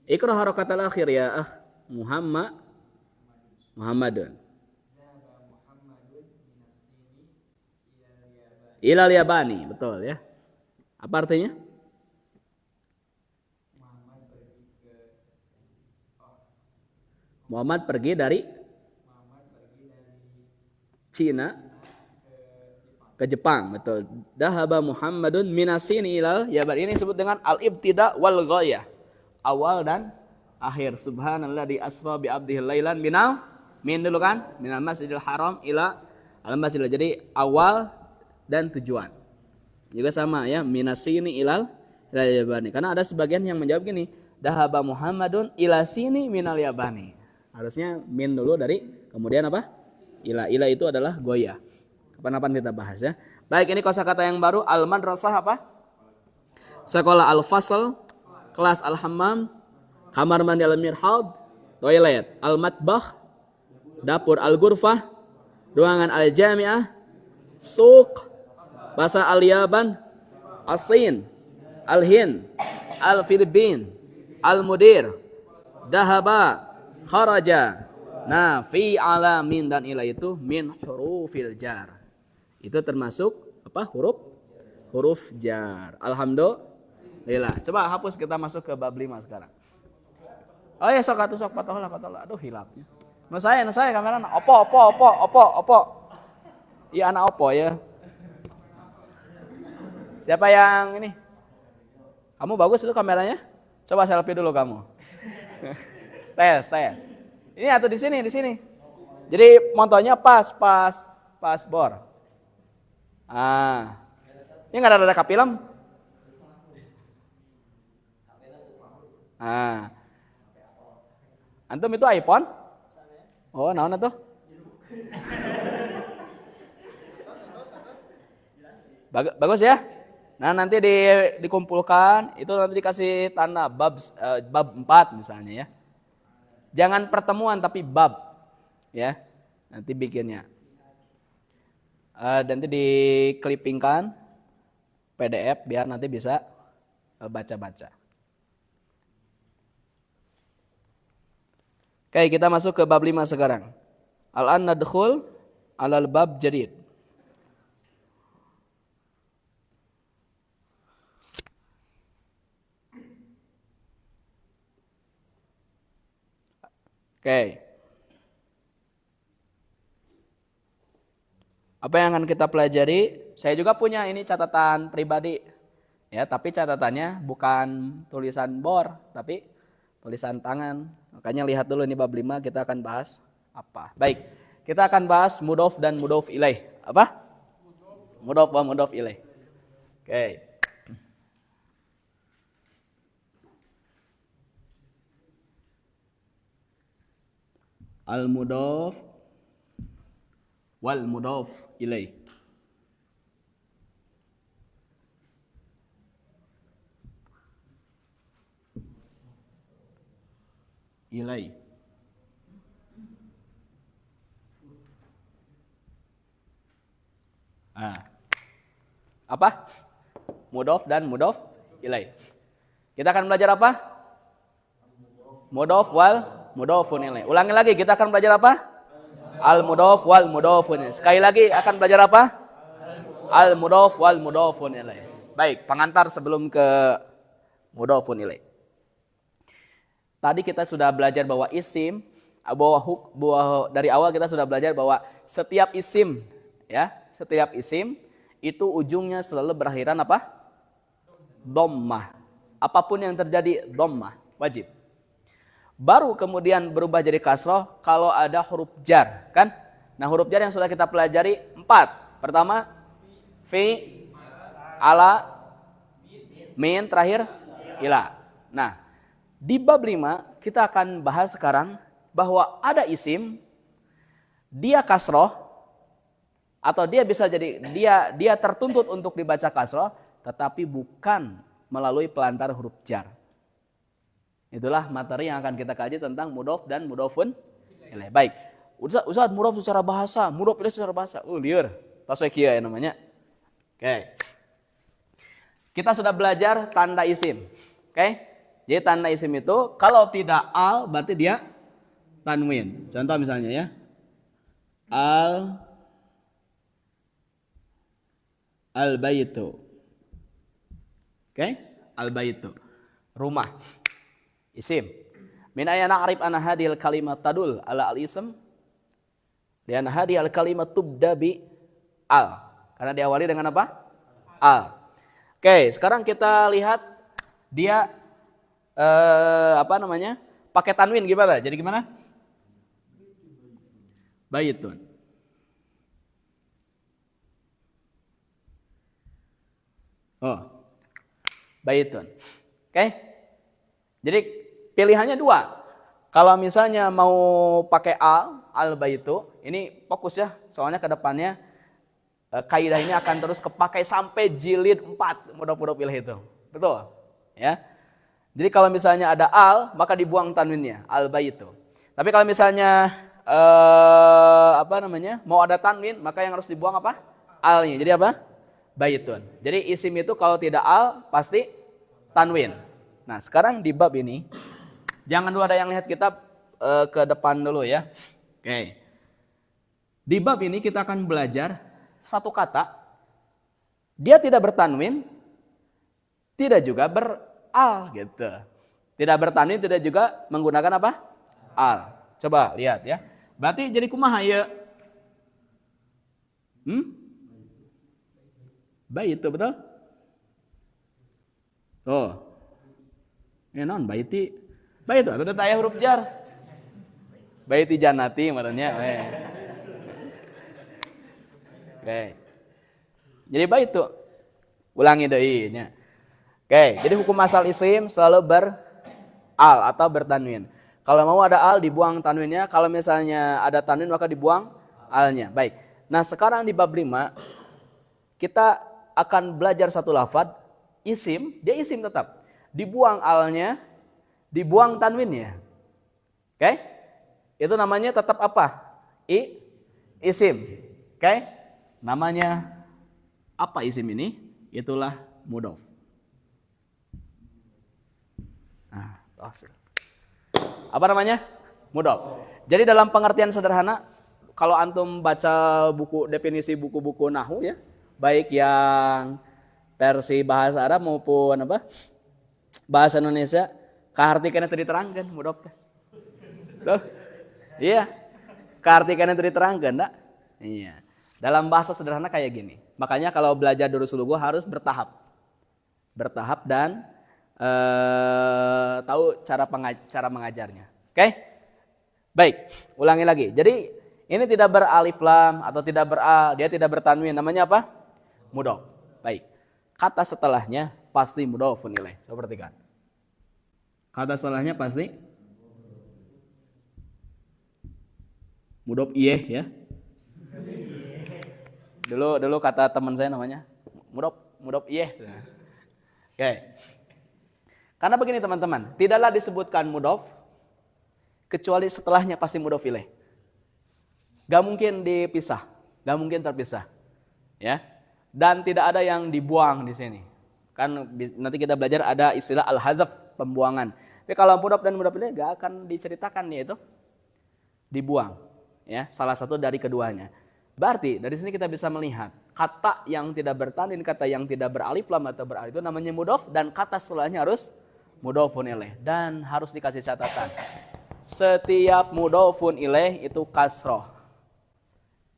Iqra harakatal akhir ya Muhammadun. Ilal Yabani, betul ya. Apa artinya? Muhammad pergi dari Cina ke Jepang, betul. Dahaba Muhammadun minasini ilal Yabani. Ini disebut dengan al-ibtida wal ghayah. Awal dan akhir. Subhanallah di asra bi abdihi lailan min dulu kan? Minal masjidil haram ila al masjidil. Jadi awal dan tujuan. Juga sama ya, minasini ilal Yabani. Karena ada sebagian yang menjawab gini, dahaba Muhammadun ila sini minal Yabani. Harusnya min dulu dari kemudian apa? Ila itu adalah goyah. Kapan-kapan kita bahas ya. Baik, ini kosakata yang baru. Al-madrasah apa? Sekolah. Al-fasl, kelas. Al-hammam, kamar mandi. Al-mirhad, toilet. Al-matbakh, dapur. Al-ghurfah, ruangan. Al-jami'ah, suq. Bahasa Al-Yaban, As-Sin, Al-Hind, Al-Filipin, Al-Mudir, Dahaba, Kharaja. Nah, fi, ala, min, dan ila itu min hurufil jar. Itu termasuk apa? Huruf jar. Alhamdulillah. Coba hapus, kita masuk ke bab 5 sekarang. Oh ya, sok patolah. Aduh, hilapnya. Nah saya kamera. Opo. Iya, anak opo ya. Siapa yang ini? Kamu bagus itu kameranya? Coba selfie dulu kamu. tes. Ini atau di sini. Jadi motonya pas bor. Ini nggak ada film. Antum itu iPhone? Oh, naon atuh? Bagus ya. Nah, nanti dikumpulkan, itu nanti dikasih tanda bab 4 misalnya ya. Jangan pertemuan tapi bab ya. Nanti bikinnya. Nanti diklipingkan PDF biar nanti bisa baca-baca. Oke, kita masuk ke bab 5 sekarang. Al-an nadkhul alal bab jadid. Oke. Apa yang akan kita pelajari? Saya juga punya ini catatan pribadi. Ya, tapi catatannya bukan tulisan bor, tapi tulisan tangan. Makanya lihat dulu ini bab 5 kita akan bahas apa. Baik, kita akan bahas mudhof dan mudhof ilaih. Apa? Mudhof wa mudhof ilaih. Oke. Al-mudhof wal mudhof ilaih. Apa? Mudhof dan mudhof ilaih. Kita akan belajar apa? Mudhof wal mudhofun ilaih. Ulangi lagi, kita akan belajar apa? Al-mudhof wal mudhofun ilaih. Sekali lagi akan belajar apa? Al-mudhof wal mudhofun ilaih. Baik, pengantar sebelum ke mudhofun ilaih. Tadi kita sudah belajar bahwa isim, dari awal kita sudah belajar bahwa setiap isim itu ujungnya selalu berakhiran apa? Dhammah. Apapun yang terjadi dhammah, wajib. Baru kemudian berubah jadi kasroh kalau ada huruf jar, kan? Nah, huruf jar yang sudah kita pelajari 4. Pertama, fi, ala, min, terakhir, ila. Nah, di bab 5 kita akan bahas sekarang bahwa ada isim, dia kasroh, atau dia bisa jadi, dia tertuntut untuk dibaca kasroh, tetapi bukan melalui pelantara huruf jar. Itulah materi yang akan kita kaji tentang mudhof dan mudhofun ilaih. Baik. Ustaz, mudhof secara bahasa, mudhof ilaih secara bahasa. Liur. Taswekia ya namanya. Oke. Kita sudah belajar tanda isim. Oke. Jadi tanda isim itu kalau tidak al berarti dia tanwin. Contoh misalnya ya. Al-baitu. Oke? Al-baitu. Rumah. Isim. Min ayana arif anna hadhil kalimat tadul ala al-ism. Di anna hadhil kalimat tubda bi al. Karena diawali dengan apa? Al. Oke, sekarang kita lihat dia pakai tanwin gimana? Jadi gimana? Baitun. Oh. Baitun. Oke? Jadi pilihannya 2. Kalau misalnya mau pakai al baitu, ini fokus ya, soalnya ke depannya kaidah ini akan terus kepakai sampai jilid 4 mudhof ilaih itu. Betul? Ya. Jadi kalau misalnya ada al, maka dibuang tanwinnya, al baitu. Tapi kalau misalnya mau ada tanwin, maka yang harus dibuang apa? Alnya. Jadi apa? Baitun. Jadi isim itu kalau tidak al pasti tanwin. Nah, sekarang di bab ini jangan dulu ada yang lihat kitab ke depan dulu ya. Oke. Di bab ini kita akan belajar satu kata, dia tidak bertanwin, tidak juga beral gitu. Tidak bertanwin, tidak juga menggunakan apa? Al. Coba lihat ya. Berarti jadi kumaha ya? Baik itu betul? Tuh. Non baiti. Baik itu ada tayah huruf jar. Baiti jannati maksudnya. Oke. Jadi baik itu. Ulangi deui nya. Oke, jadi hukum asal isim selalu beral atau bertanwin. Kalau mau ada al dibuang tanwinnya, kalau misalnya ada tanwin maka dibuang alnya. Baik. Nah, sekarang di bab 5 kita akan belajar satu lafaz isim, dia isim tetap. Dibuang alnya, dibuang tanwinnya. Oke? Itu namanya tetap apa? Isim. Oke? Namanya apa isim ini? Itulah mudhof. Nah, apa namanya? Mudhof. Jadi dalam pengertian sederhana, kalau antum baca buku definisi buku-buku nahwu ya, baik yang versi bahasa Arab maupun bahasa Indonesia, kahartikeun teu diterangkeun mudhof teh. Tuh. Iya. Kahartikeun teu diterangkeun da? Iya. Dalam bahasa sederhana kayak gini. Makanya kalau belajar Durusul Lughah harus bertahap. Bertahap dan tahu cara mengajarnya. Oke? Baik, ulangi lagi. Jadi ini tidak beralif lam atau tidak beral, dia tidak bertanwin. Namanya apa? Mudhof. Baik. Kata setelahnya pasti mudhofun ilaih. Coba perhatikan. Kata setelahnya pasti mudhof ilaih ya. Dulu kata teman saya namanya mudhof ilaih. Oke. Karena begini teman-teman, tidaklah disebutkan mudhof kecuali setelahnya pasti mudhof ilaih. Gak mungkin dipisah, gak mungkin terpisah. Ya. Dan tidak ada yang dibuang di sini. Kan nanti kita belajar ada istilah al-hadzaf, pembuangan. Tapi kalau mudhof dan mudhof ilaih gak akan diceritakan yaitu dibuang. Ya, salah satu dari keduanya. Berarti dari sini kita bisa melihat kata yang tidak bertanwin, kata yang tidak beralif lam atau beral itu namanya mudhof dan kata setelahnya harus mudhofun ilaih dan harus dikasih catatan. Setiap mudhofun ilaih itu kasroh.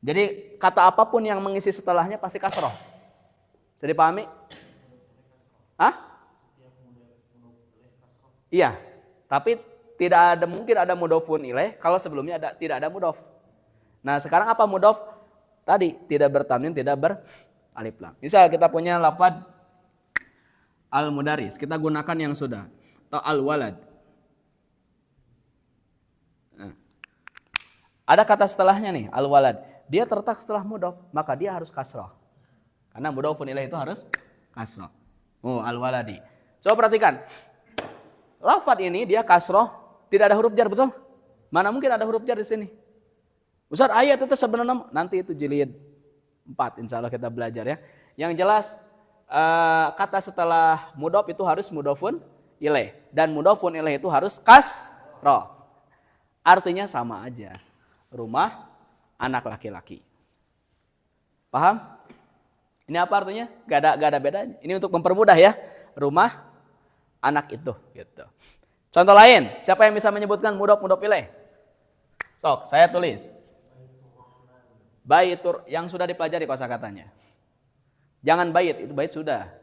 Jadi kata apapun yang mengisi setelahnya pasti kasroh. Bisa dipahami? Hah? Iya. Tapi tidak ada mungkin ada mudhofun ilaih kalau sebelumnya tidak ada mudhof. Nah, sekarang apa mudhof? Tadi tidak bertanwin, tidak beralif lam. Misal kita punya lafaz al-mudaris, kita gunakan yang sudah atau al-walad. Nah, ada kata setelahnya nih, al-walad. Dia terletak setelah mudhof, maka dia harus kasroh. Karena mudhofun ilaih itu harus kasroh. Oh, al-waladi. Coba perhatikan. Lafaz ini dia kasroh, tidak ada huruf jar, betul? Mana mungkin ada huruf jar di sini? Ustaz, ayat itu sebenarnya nanti itu jilid 4 insya Allah kita belajar ya. Yang jelas kata setelah mudhof itu harus mudhofun ilaih. Dan mudhofun ilaih itu harus kasroh. Artinya sama aja. Rumah anak laki-laki. Paham? Ini apa artinya? Gak ada bedanya. Ini untuk mempermudah ya. Rumah anak itu. Gitu. Contoh lain. Siapa yang bisa menyebutkan mudhof ilaih? Sok, saya tulis. Baitur yang sudah dipelajari kosakatanya. Jangan bait, itu bait sudah.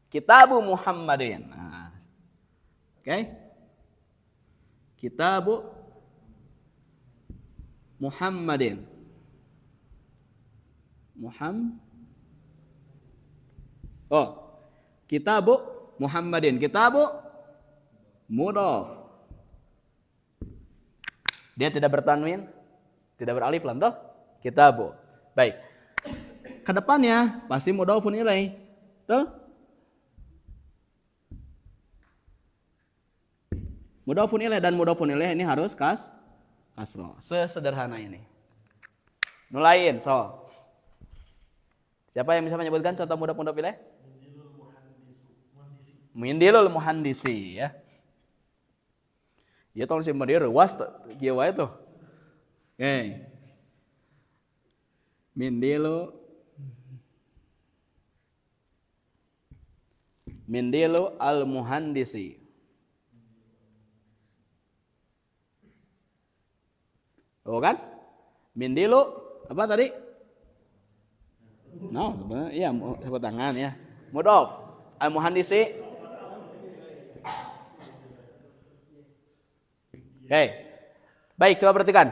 Kitabu Muhammadin. Nah. Oke. Kitabu Muhammadin. Kitabu Muhammadin. Kitabu mudhof. Dia tidak bertanwin, tidak beralif lam toh. Kitabu. Baik. Kedepannya pasti mudhofun ilaih. Betul? Mudhofun ilaih dan mudhofun ilaih ini harus kasroh. Sesederhana ini. Nulain, so. Siapa yang bisa menyebutkan contoh mudhof ilaih? Mindilul muhandisi, ya. Ya tolong si mendir was kieu wae tuh. Oke. Mindilu al muhandisi. Oh kan? Mindilu apa tadi? No, sebenarnya iya sapu tangan ya. Mudhof al muhandisi. Oke. Baik, coba perhatikan.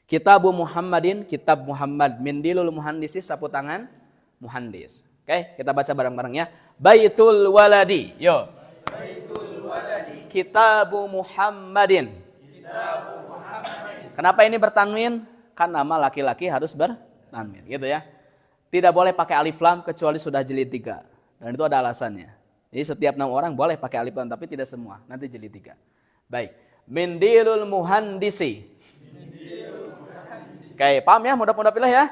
Kitabu Muhammadin, kitab Muhammad, mindilul muhandisi, sapu tangan muhandis. Oke, kita baca bareng-bareng ya. Baitul waladi. Yo. Baitul waladi. Kitabu Muhammadin. Kitabu Muhammadin. Kenapa ini bertanwin? Kan nama laki-laki harus bertanwin, gitu ya. Tidak boleh pakai alif lam kecuali sudah jilid 3. Dan itu ada alasannya. Jadi setiap 6 orang boleh pakai alif lam, tapi tidak semua. Nanti jilid 3. Baik. Mindilul muhandisi. Oke, paham ya? Mudah-mudahan pilih ya.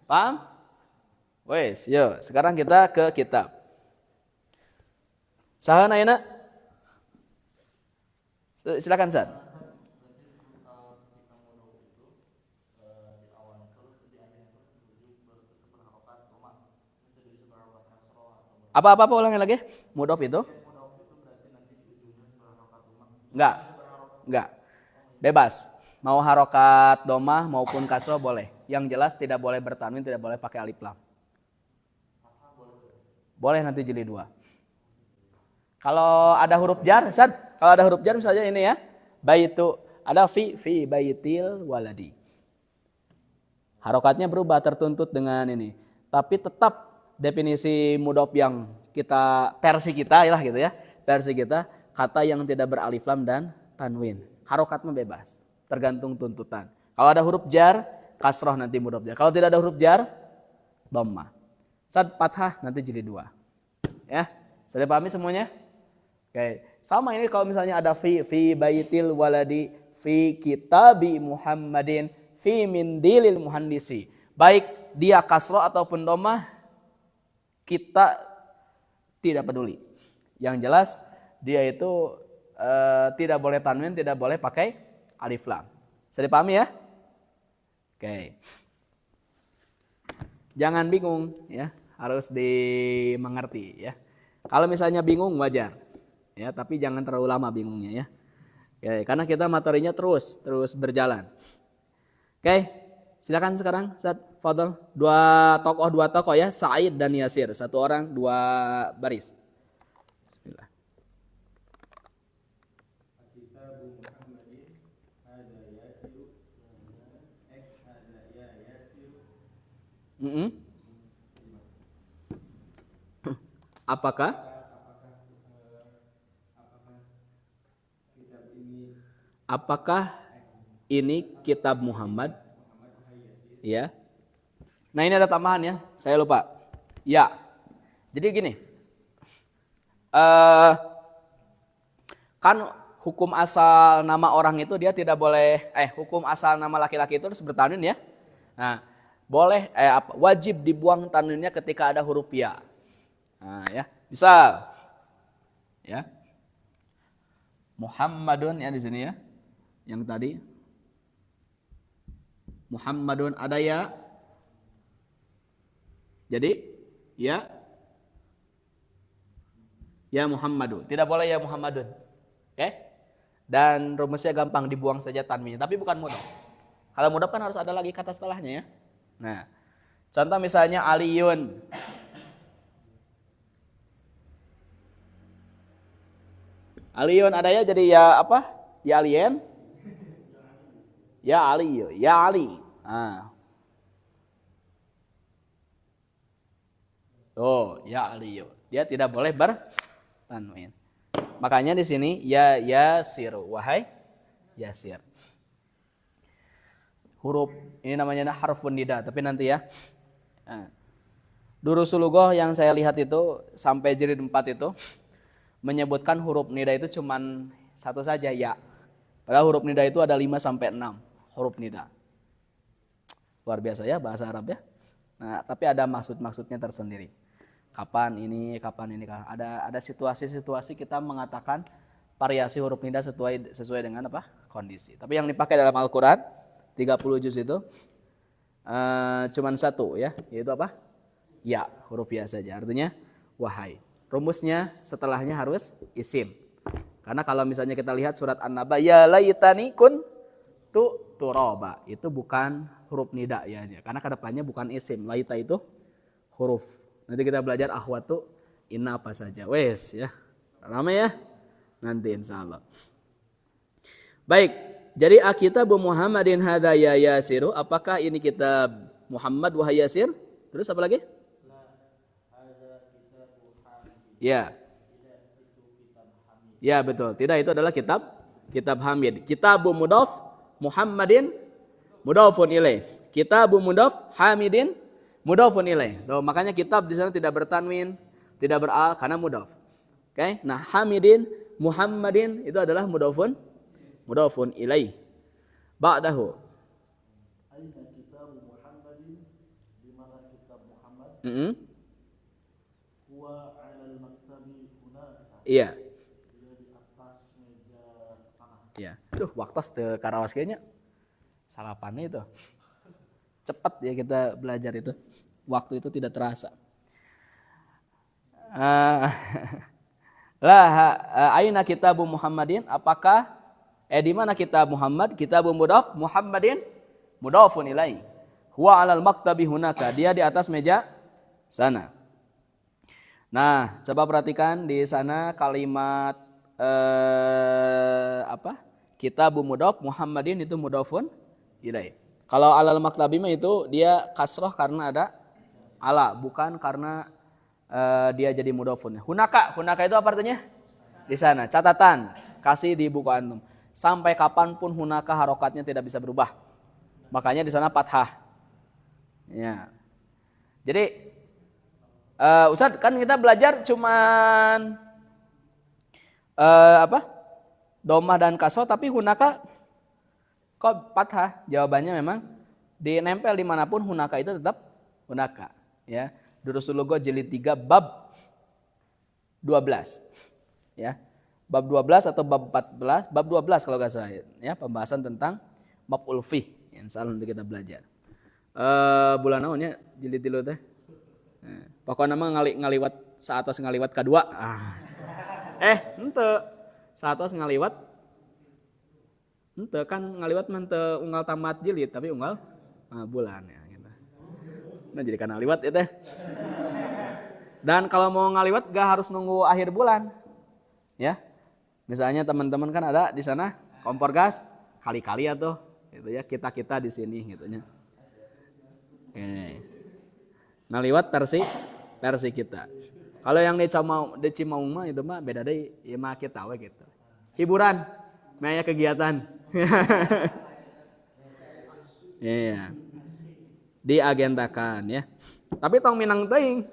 Paham? Wes, yuk. Sekarang kita ke kitab. Sahana ya nak? Silakan San. Apa ulangin lagi? Mudhof itu? Enggak. Bebas. Mau harokat domah maupun kasroh boleh. Yang jelas tidak boleh bertanwin, tidak boleh pakai alif lam. Boleh nanti jilid 2. Kalau ada huruf jar, kalau ada huruf jar misalnya ini ya. Baitu, ada fi baitil waladi. Harokatnya berubah tertuntut dengan ini. Tapi tetap definisi mudhof yang versi kita lah gitu ya. Versi kita, kata yang tidak beralif lam dan tanwin. Harokatnya bebas, tergantung tuntutan. Kalau ada huruf jar, kasroh nanti mudhof jar. Kalau tidak ada huruf jar, dhammah. Fathah nanti jilid 2. Ya, sudah pahami semuanya? Oke, sama ini kalau misalnya ada fi baitil waladi, fi kitabi Muhammadin, fi mindilil muhandisi. Baik dia kasroh ataupun dhammah, kita tidak peduli. Yang jelas dia itu tidak boleh tanwin, tidak boleh pakai alif lam. Bisa dipahami ya? Oke. Jangan bingung ya, harus dimengerti ya. Kalau misalnya bingung wajar ya, tapi jangan terlalu lama bingungnya ya. Oke, karena kita materinya terus berjalan. Oke, silakan sekarang Ustaz Fadl, dua tokoh ya, Sa'id dan Yasir, satu orang 2 baris. Bismillah. Apakah ini kitab Muhammad? Ya. Nah ini ada tambahan ya, saya lupa. Ya. Jadi gini. Kan hukum asal nama orang itu dia tidak boleh, hukum asal nama laki-laki itu harus bertanwin ya. Nah, boleh wajib dibuang tanwinnya ketika ada huruf ya. Nah, ya. Misal ya. Muhammadun ya di sini ya. Yang tadi Muhammadun ada ya. Jadi ya Muhammadu. Tidak boleh ya Muhammadun. Oke? Dan rumusnya gampang, dibuang saja tanwinnya, tapi bukan mudhof. Kalau mudhof kan harus ada lagi kata setelahnya ya. Nah, contoh misalnya Aliyun. Aliyun ada ya, jadi ya apa? Ya alien. Ya Ali, ya Ali. Nah. Oh, ya Ali. Dia tidak boleh bertanwin. Makanya di sini ya Yasir, wahai Yasir. huruf ini namanya harfun nida, tapi nanti ya. Nah, Durusul Lughah yang saya lihat itu sampai jilid 4 itu menyebutkan huruf nida itu cuman satu saja, ya. Padahal huruf nida itu ada 5 sampai 6 huruf nida. Luar biasa ya bahasa Arab ya. Nah, tapi ada maksud-maksudnya tersendiri. Kapan ini. Ada situasi-situasi kita mengatakan variasi huruf nida sesuai dengan apa? Kondisi. Tapi yang dipakai dalam Al-Qur'an 30 juz itu cuman satu ya, yaitu apa? Ya, huruf ya saja. Artinya wahai. Rumusnya setelahnya harus isim. Karena kalau misalnya kita lihat surat An-Naba, ya laitani kun turaba, itu bukan huruf nida ya. Karena kedepannya bukan isim. Laita itu huruf. Nanti kita belajar akhwatu inna apa saja. Wes ya. Ramai ya? Nanti insyaallah. Baik, jadi Kitab Muhammadin hadza ya Yasiru, apakah ini kitab Muhammad wahai Yasir? Terus apa lagi? Ya. Ya betul. Tidak, itu adalah kitab Hamid. Kitabu mudhaf Muhammadin mudhafun ilaih. Kitabu mudhaf Hamidin mudhafun ilaih. Tuh, makanya kitab di sana tidak bertanwin, tidak beral karena mudhaf. Oke? Nah, Hamidin Muhammadin itu adalah mudhafun ilaih. Ba'dahu. Aina kitabu Muhammadin, di mana kitab Muhammad? Huwa 'alal maktabi hunaka. Iya. Dia di atas meja sana. Iya. Duh, waktu teu karawas kayaknya. Salapannya itu. Cepat ya kita belajar itu. Waktu itu tidak terasa. Aina kitabu Muhammadin, apakah di mana kitab Muhammad? Kitab mudhaf Muhammadin mudhafun ilaih. Huwa 'alal maktabi hunaka, dia di atas meja sana. Nah, coba perhatikan di sana kalimat Kitab mudhaf Muhammadin itu mudhafun ilaih. Kalau 'alal maktabi itu dia kasroh karena ada ala, bukan karena dia jadi mudhafun. Hunaka itu apa artinya? Di sana. Catatan, kasih di buku antum. Sampai kapanpun hunaka harokatnya tidak bisa berubah. Makanya di sana fathah. Ya. Jadi Ustaz, kan kita belajar cuman domah dan kasroh, tapi hunaka kok fathah? Jawabannya memang dinempel dimanapun hunaka itu tetap hunaka. Ya. Durusul Lughah jilid 3 bab 12. Ya. Bab 12 atau bab 14, bab 12 kalau enggak salah ya, pembahasan tentang maf'ul fih. Insyaallah nanti kita belajar. Bulan naonnya jilid 3 teh? Pokoknya mah ngaliwat saatos ngaliwat kedua. Henteu. Saatos ngaliwat henteu kan ngaliwat mah teu unggal tamat jilid tapi unggal bulan ya gitu. Nah jadi kan ngaliwat ya teh. Dan kalau mau ngaliwat gak harus nunggu akhir bulan. Ya. Misalnya teman-teman kan ada di sana kompor gas kali-kali ya tuh gitu ya, kita di sini gitu nya. Oke. Ngaliwat versi kita. Kalau yang di Cimaung mah itu mah beda deui, ieu mah kita we gitu. Hiburan, maya kegiatan. Iya. Diagendakan ya. Tapi tong minang teuing.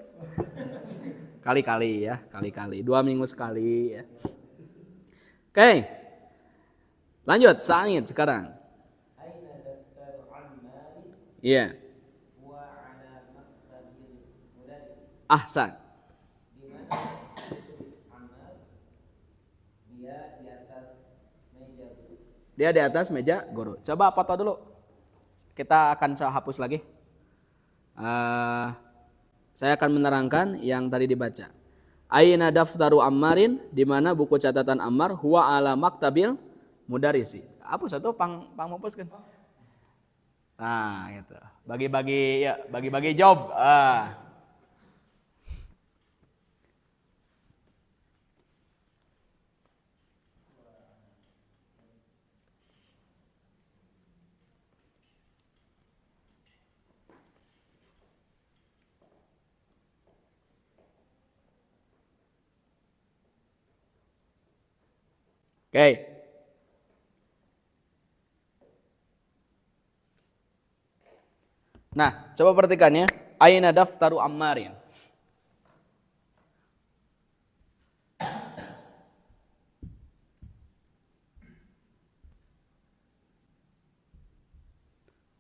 Kali-kali ya, kali-kali. 2 minggu sekali ya. Oke. Lanjut, Sa'id sekarang. Aina daftar Ammar? Iya. Huwa 'ala maktabil mudaris. Ahsan. Di mana tulis Ammar? Dia di atas meja guru. Dia di atas meja guru. Coba foto dulu. Kita akan hapus lagi. Saya akan menerangkan yang tadi dibaca. Aina daftaru Ammarin, di mana buku catatan Ammar, huwa ala maktabil mudarisi. Apa satu pangmupuskeun. Nah, gitu. Bagi-bagi job. Oke. Nah, coba perhatikan ya. Aina daftaru Ammarin.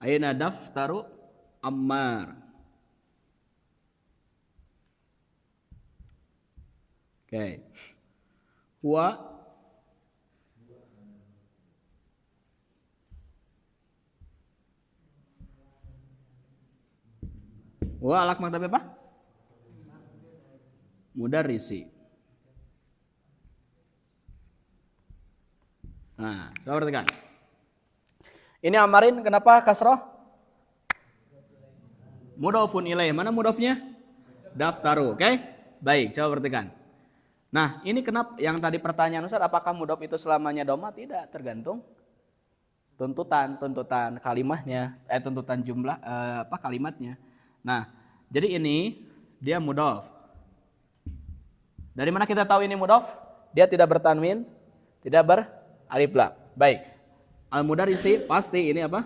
Aina daftaru Ammar. Oke. Huwa alak maktab apa? Mudarrisi. Nah, coba perhatikan. Ini Ammarin kenapa kasroh? Mudhofun ilaih. Mana mudhofnya? Daftaru. Oke? Baik, coba perhatikan. Nah, ini kenapa yang tadi pertanyaan Ustaz, apakah mudhof itu selamanya dhamma? Tidak, tergantung tuntutan kalimatnya, tuntutan jumlah kalimatnya. Nah, jadi ini dia mudhof. Dari mana kita tahu ini mudhof? Dia tidak bertanwin, tidak beralif lam. Baik. Al-mudarrisi pasti ini apa?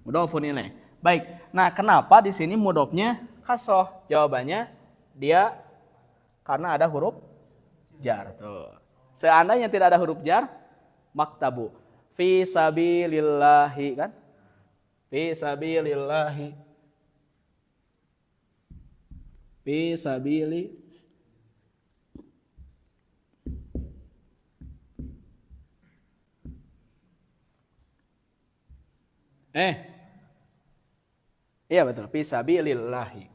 Mudhofun ilaih. Baik. Nah, kenapa di sini mudhofnya kasroh? Jawabannya dia karena ada huruf jar. Tuh. Seandainya tidak ada huruf jar, maktabu. Fi sabilillahi kan? Fi sabilillahi. Fi sabili. Iya betul, fi sabilillahi.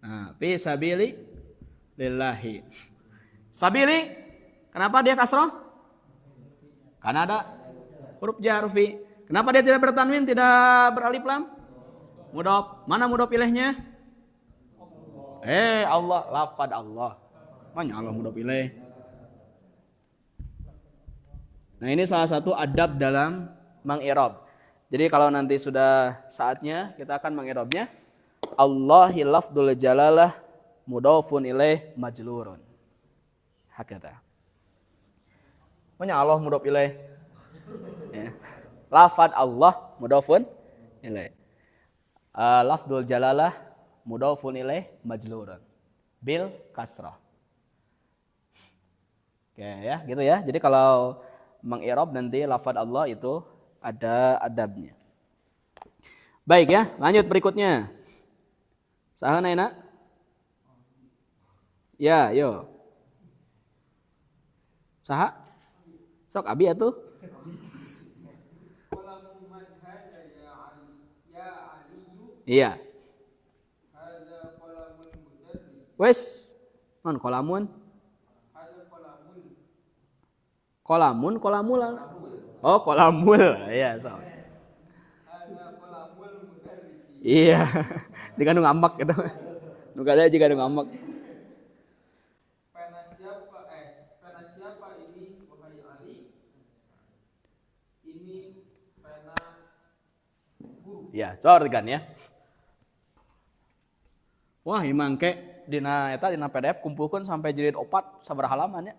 Nah, fi sabilillahi. Sabili, kenapa dia kasroh? Karena ada huruf jar fi. Kenapa dia tidak bertanwin, tidak beralif lam? Mudhof. Mana mudhof ilaihnya? Allah, lafad Allah. Mana Allah mudhof ilaih? Nah, ini salah satu adab dalam mengirob. Jadi kalau nanti sudah saatnya kita akan mengirobnya. Allahi lafdul jalalah mudhofun ilaih majlurun. Hakata. Mana Allah mudhof ilaih? Ya. Lafad Allah mudhofun ilaih. Lafdul jalalah mudhofun ilaih majlurun bil kasrah. Oke ya, gitu ya. Jadi kalau mengirob nanti lafad Allah itu ada adabnya. Baik ya, lanjut berikutnya. Saha naina? Ya, yo. Saha? Sok abi atuh. Iya. Wes, non kolamun. Kolamul. Oh, kolamul. Iya, so. Iya. Jika nu ngambek gitu. Nu kada jika nu ngambek. Pena siapa ini wahai Ali? Ini pena guru. Ya, coba kan ya. Wah, imangke dina PDF kumpulkan sampai jilid 4 sabaraha halaman ya.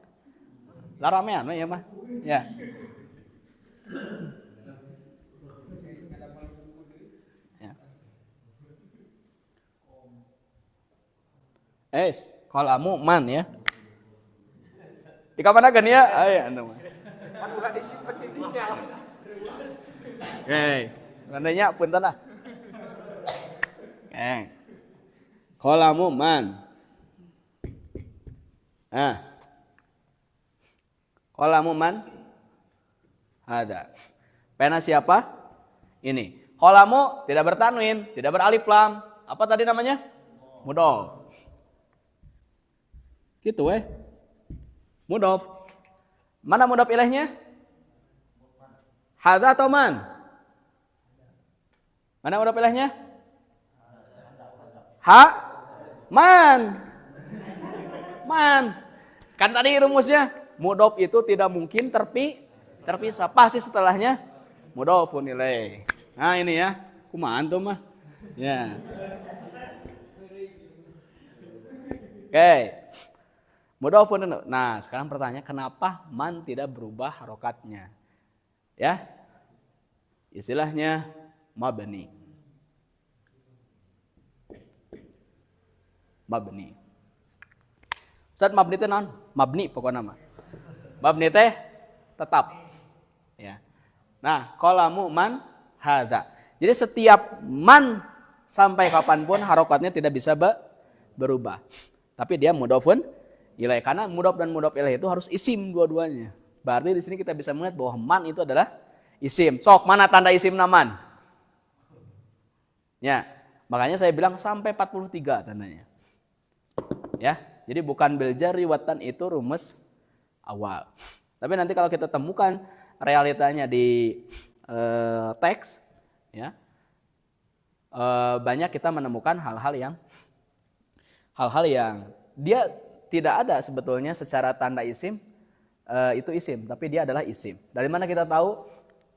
Lah ramean ya mah. Ya. Ya. Kalamu man ya. Di kamanakeun ya? Aya anu mah. Anu gak disimpen di dinya. Oke. Nandanya punten ah. Kalamu man. Kalamu man. Ada. Pena siapa? Ini. Kalamu tidak bertanwin, tidak beralif lam. Apa tadi namanya? Mudhof. Gitu Mudhof. Mana mudhof ilaihnya? Hadza atau man? Mana mudhof ilaihnya? Man. Kan tadi rumusnya mudhof itu tidak mungkin terpisah. Pasti setelahnya mudhofun ilaih. Nah, ini ya. Kumaha antum mah? Ya. Oke. Mudhofun. Nah, sekarang pertanyaan, kenapa man tidak berubah harokatnya? Ya. Istilahnya mabni. Mabni. Ustaz, mabni teh naon? Mabni pokoknya mah. Mabni teh tetap. Ya. Nah, qalamu man hadza. Jadi setiap man sampai kapanpun harokatnya tidak bisa berubah. Tapi dia mudhofun ilaih, karena mudhof dan mudhof ilaih itu harus isim dua-duanya. Berarti di sini kita bisa melihat bahwa man itu adalah isim. Sok, mana tanda isim man? Ya, makanya saya bilang sampai 43 tandanya. Ya, jadi bukan bil jarri watan itu rumus awal. Tapi nanti kalau kita temukan realitanya di teks, ya, banyak kita menemukan hal-hal yang dia tidak ada sebetulnya secara tanda isim, itu isim, tapi dia adalah isim. Dari mana kita tahu?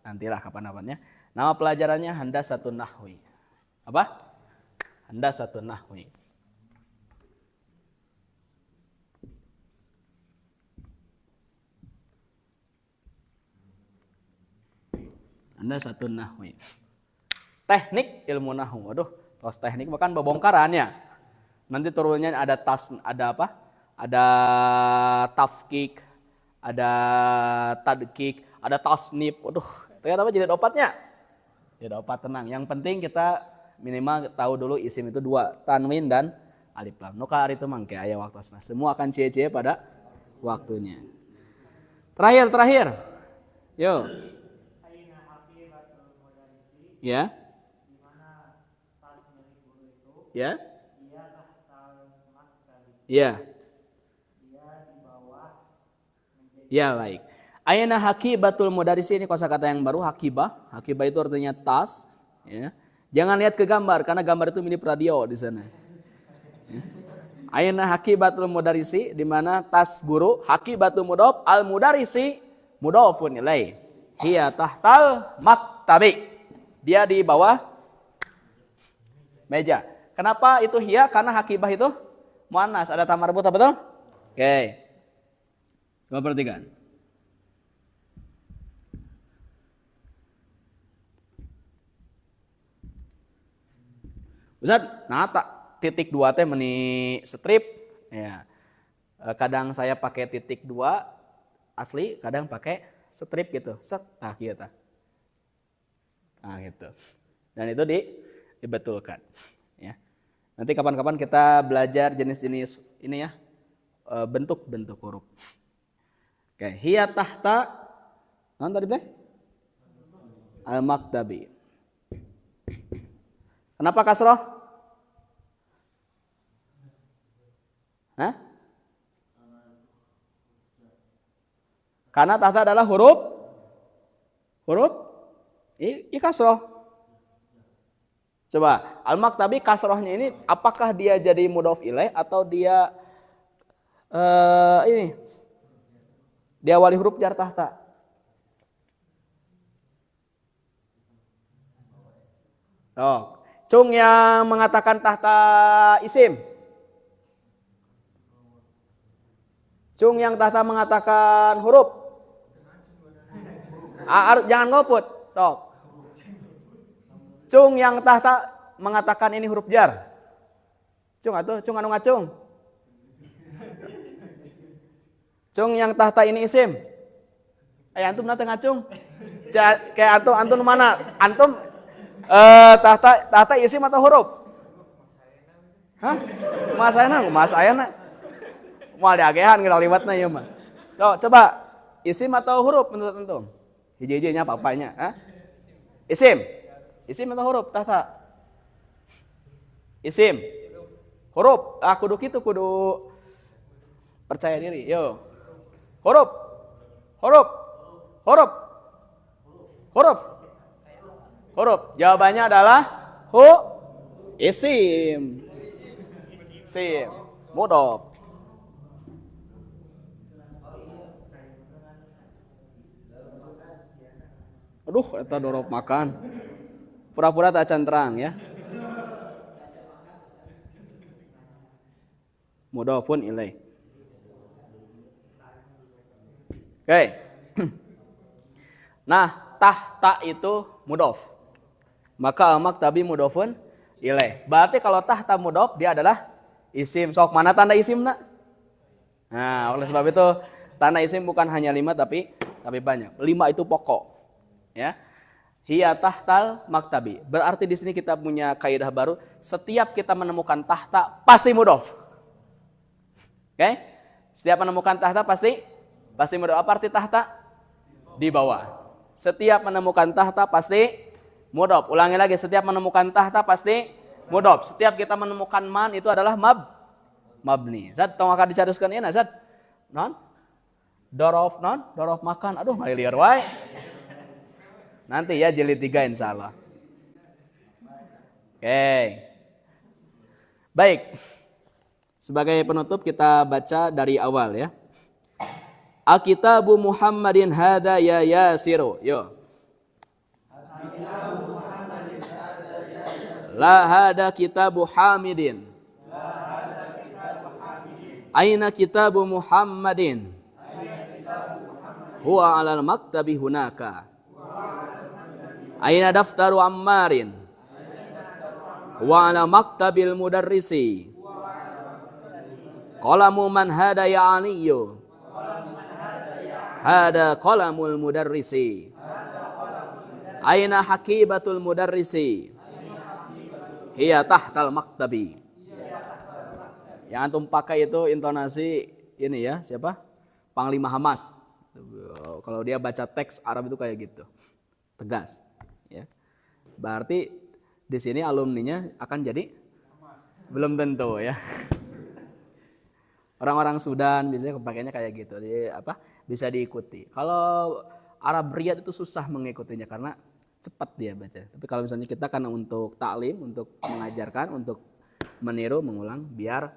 Nantilah kapan-kapannya. Nama pelajarannya Handasatun Nahwi. Apa? Handasatun Nahwi. Handasatun Nahwi. Teknik ilmu nahwu. Waduh, tos teknik bukan bebongkarannya. Nanti turunnya ada apa? Ada tafkik, ada tadkik, ada tasnif. Waduh, ternyata apa jadi opatnya? Jadi opat, tenang. Yang penting kita minimal tahu dulu isim itu dua, tanwin dan alif lam. Nuka itu mangke aya waktosna. Semua akan cie-cie pada waktunya. Terakhir. Yo. Ya. Ya. Ya. Ya, baik. Aina hakibatul mudarris, ini kosakata yang baru, hakibah. Hakibah itu artinya tas, ya. Jangan lihat ke gambar karena gambar itu mirip radio di sana. Ya. Aina hakibatul mudarrisi, di mana tas guru, hakibatul mudhof, al mudarrisi mudhofun ilaih. Hiya tahtal maktabi. Dia di bawah meja. Kenapa itu hiya? Karena hakibah itu muannas, ada tamar marbutah, betul? Oke. Coba perhatikan. Ustaz, nah titik 2 teh meni strip, ya. Kadang saya pakai titik 2 asli, kadang pakai strip gitu. Set, nah gitu. Nah gitu. Dan itu dibetulkan, ya. Nanti kapan-kapan kita belajar jenis-jenis ini ya, bentuk-bentuk huruf. Oke, hiya tahta, non tadi teh? Al-maktabi. Kenapa kasroh? Hah? Karena tahta adalah huruf kasroh. Coba, al-maktabi kasrohnya ini apakah dia jadi mudhof ilaih atau dia ini? Dia wali huruf jar tahta. Oh, cung yang mengatakan tahta isim. Cung yang tahta mengatakan huruf. Jangan ngoput. Sok. Cung yang tahta mengatakan ini huruf jar. Cung anu ngacung. Cung yang tahta ini isim. Antum nate ngacung. Kayak antum mana? Antum tahta isim atau huruf? Hah? Mas ayana. Moal diagehan kita liwatna ieu mah. So, coba isim atau huruf menurut antum? Hiji-hijinya apa-apanya, ha? Isim. Isim atau huruf tahta? Isim. Huruf. Kudu kitu, kudu percaya diri. Yo. Huruf. Jawabannya adalah isim. Isim. Mudhof. Aduh, eta dorop makan. Pura-pura tak acan terang ya. Mudhofun ilaih. Oke. Nah, tahta itu mudhof. Maka al-maktabi mudhofun ilaih. Berarti kalau tahta mudhof dia adalah isim. Sok mana tanda isim nak? Nah, oleh sebab itu tanda isim bukan hanya 5 tapi banyak. 5 itu pokok. Ya. Hiya tahtal maktabi. Berarti di sini kita punya kaidah baru. Setiap kita menemukan tahta pasti mudhof. Oke? Setiap menemukan tahta pasti mudhof. Apa arti tahta? Di bawah. Setiap menemukan tahta pasti mudhof. Ulangi lagi, setiap menemukan tahta pasti mudhof. Setiap kita menemukan man itu adalah mabni. Zat tong akan dicaruskan ini zat. Non? Dorof makan. Aduh, ngali liar wae. Nanti ya jilid 3 insyaallah. Oke. Baik. Sebagai penutup kita baca dari awal ya. Al-kitabu Muhammadin hada ya Yasiru. Yo. La hada kitabu Hamidin. Aina kitabu Muhammadin. Huwa alal maktabi hunaka. Aina daftaru Ammarin. Wa ala maktabil mudarrisi. Qalamu man hada ya Aliyu. Hada qalamul mudarrisi. Aina hakibatul mudarrisi. Hiya tahtal maktabi. Yang antum pakai itu intonasi ini ya, siapa? Panglima Hamas. Kalau dia baca teks Arab itu kayak gitu. Tegas. Ya. Berarti di sini alumninya akan jadi belum tentu ya. Orang-orang Sudan biasanya pakainya kayak gitu. Jadi apa? Bisa diikuti. Kalau Arab Riyad itu susah mengikutinya karena cepat dia baca. Tapi kalau misalnya kita kan untuk taklim, untuk mengajarkan, untuk meniru, mengulang biar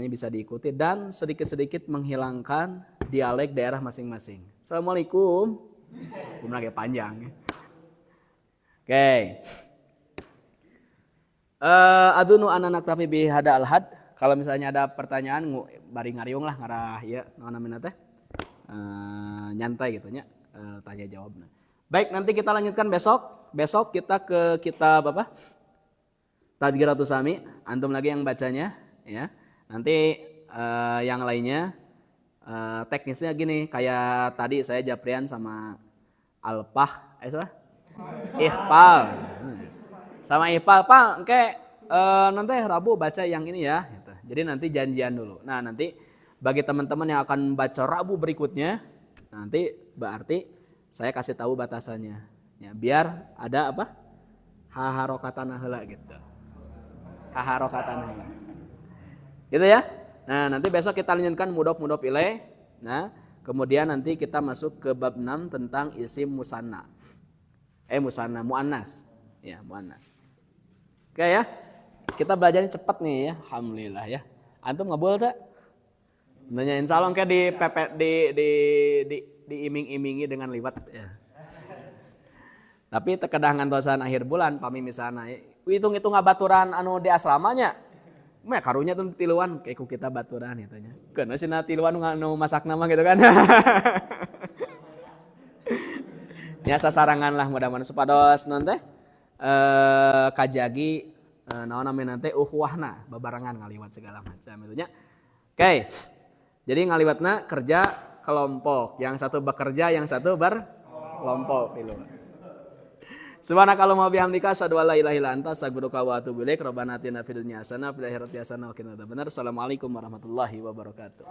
bisa diikuti dan sedikit-sedikit menghilangkan dialek daerah masing-masing. Assalamualaikum. Lagi panjang. Oke. Adunu anak naktafi bi hada al-had. Kalau misalnya ada pertanyaan bari ngariung lah ngarah ya namanya teh. Nyantai gitu nya. Tanya jawabnya. Baik, nanti kita lanjutkan besok. Besok kita ke kitab apa? Tadhkiratus Sami. Antum lagi yang bacanya ya. Nanti yang lainnya teknisnya gini, kayak tadi saya Japrian sama Alpah, Iqbal. Sama Iqbal, Pak, nanti Rabu baca yang ini ya. Gitu. Jadi nanti janjian dulu. Nah, nanti bagi teman-teman yang akan baca Rabu berikutnya, nanti berarti saya kasih tahu batasannya. Ya, biar ada apa? Haharokatan heula gitu. Haharokatan heula. Gitu ya. Nah, nanti besok kita lanjutkan mudhof ilaih. Nah, kemudian nanti kita masuk ke bab 6 tentang isim musanna. Musanna muannas. Ya, muannas. Oke ya. Kita belajarnya cepat nih ya. Alhamdulillah ya. Antum ngabul tak? Nanya insyaallah kayak di iming-imingi dengan liwat ya. Tapi terkadang ngantosan akhir bulan pami misalnya hitung-hitung baturan anu di asramanya. Mah karunya tuh tiluan kayak kita baturan gitu nya. Keuna cenah tiluan nu masak nama gitu kan. Ya sasarangan lah mudah-mudahan supados non teh kajagi naon namina teh ukhuwahna babarengan ngaliwat segala macam itu nya. Oke. Jadi ngaliwatna kerja kelompok, yang satu bekerja, yang satu berkelompok pilu. Subhanakallahumma bihamdika asyhadu an la ilaha illa anta astaghfiruka wa atubu ilaik. Rabbana atina fid dunya hasanah wa fil akhirati hasanah wa qina adzabannar. Assalamualaikum warahmatullahi wabarakatuh.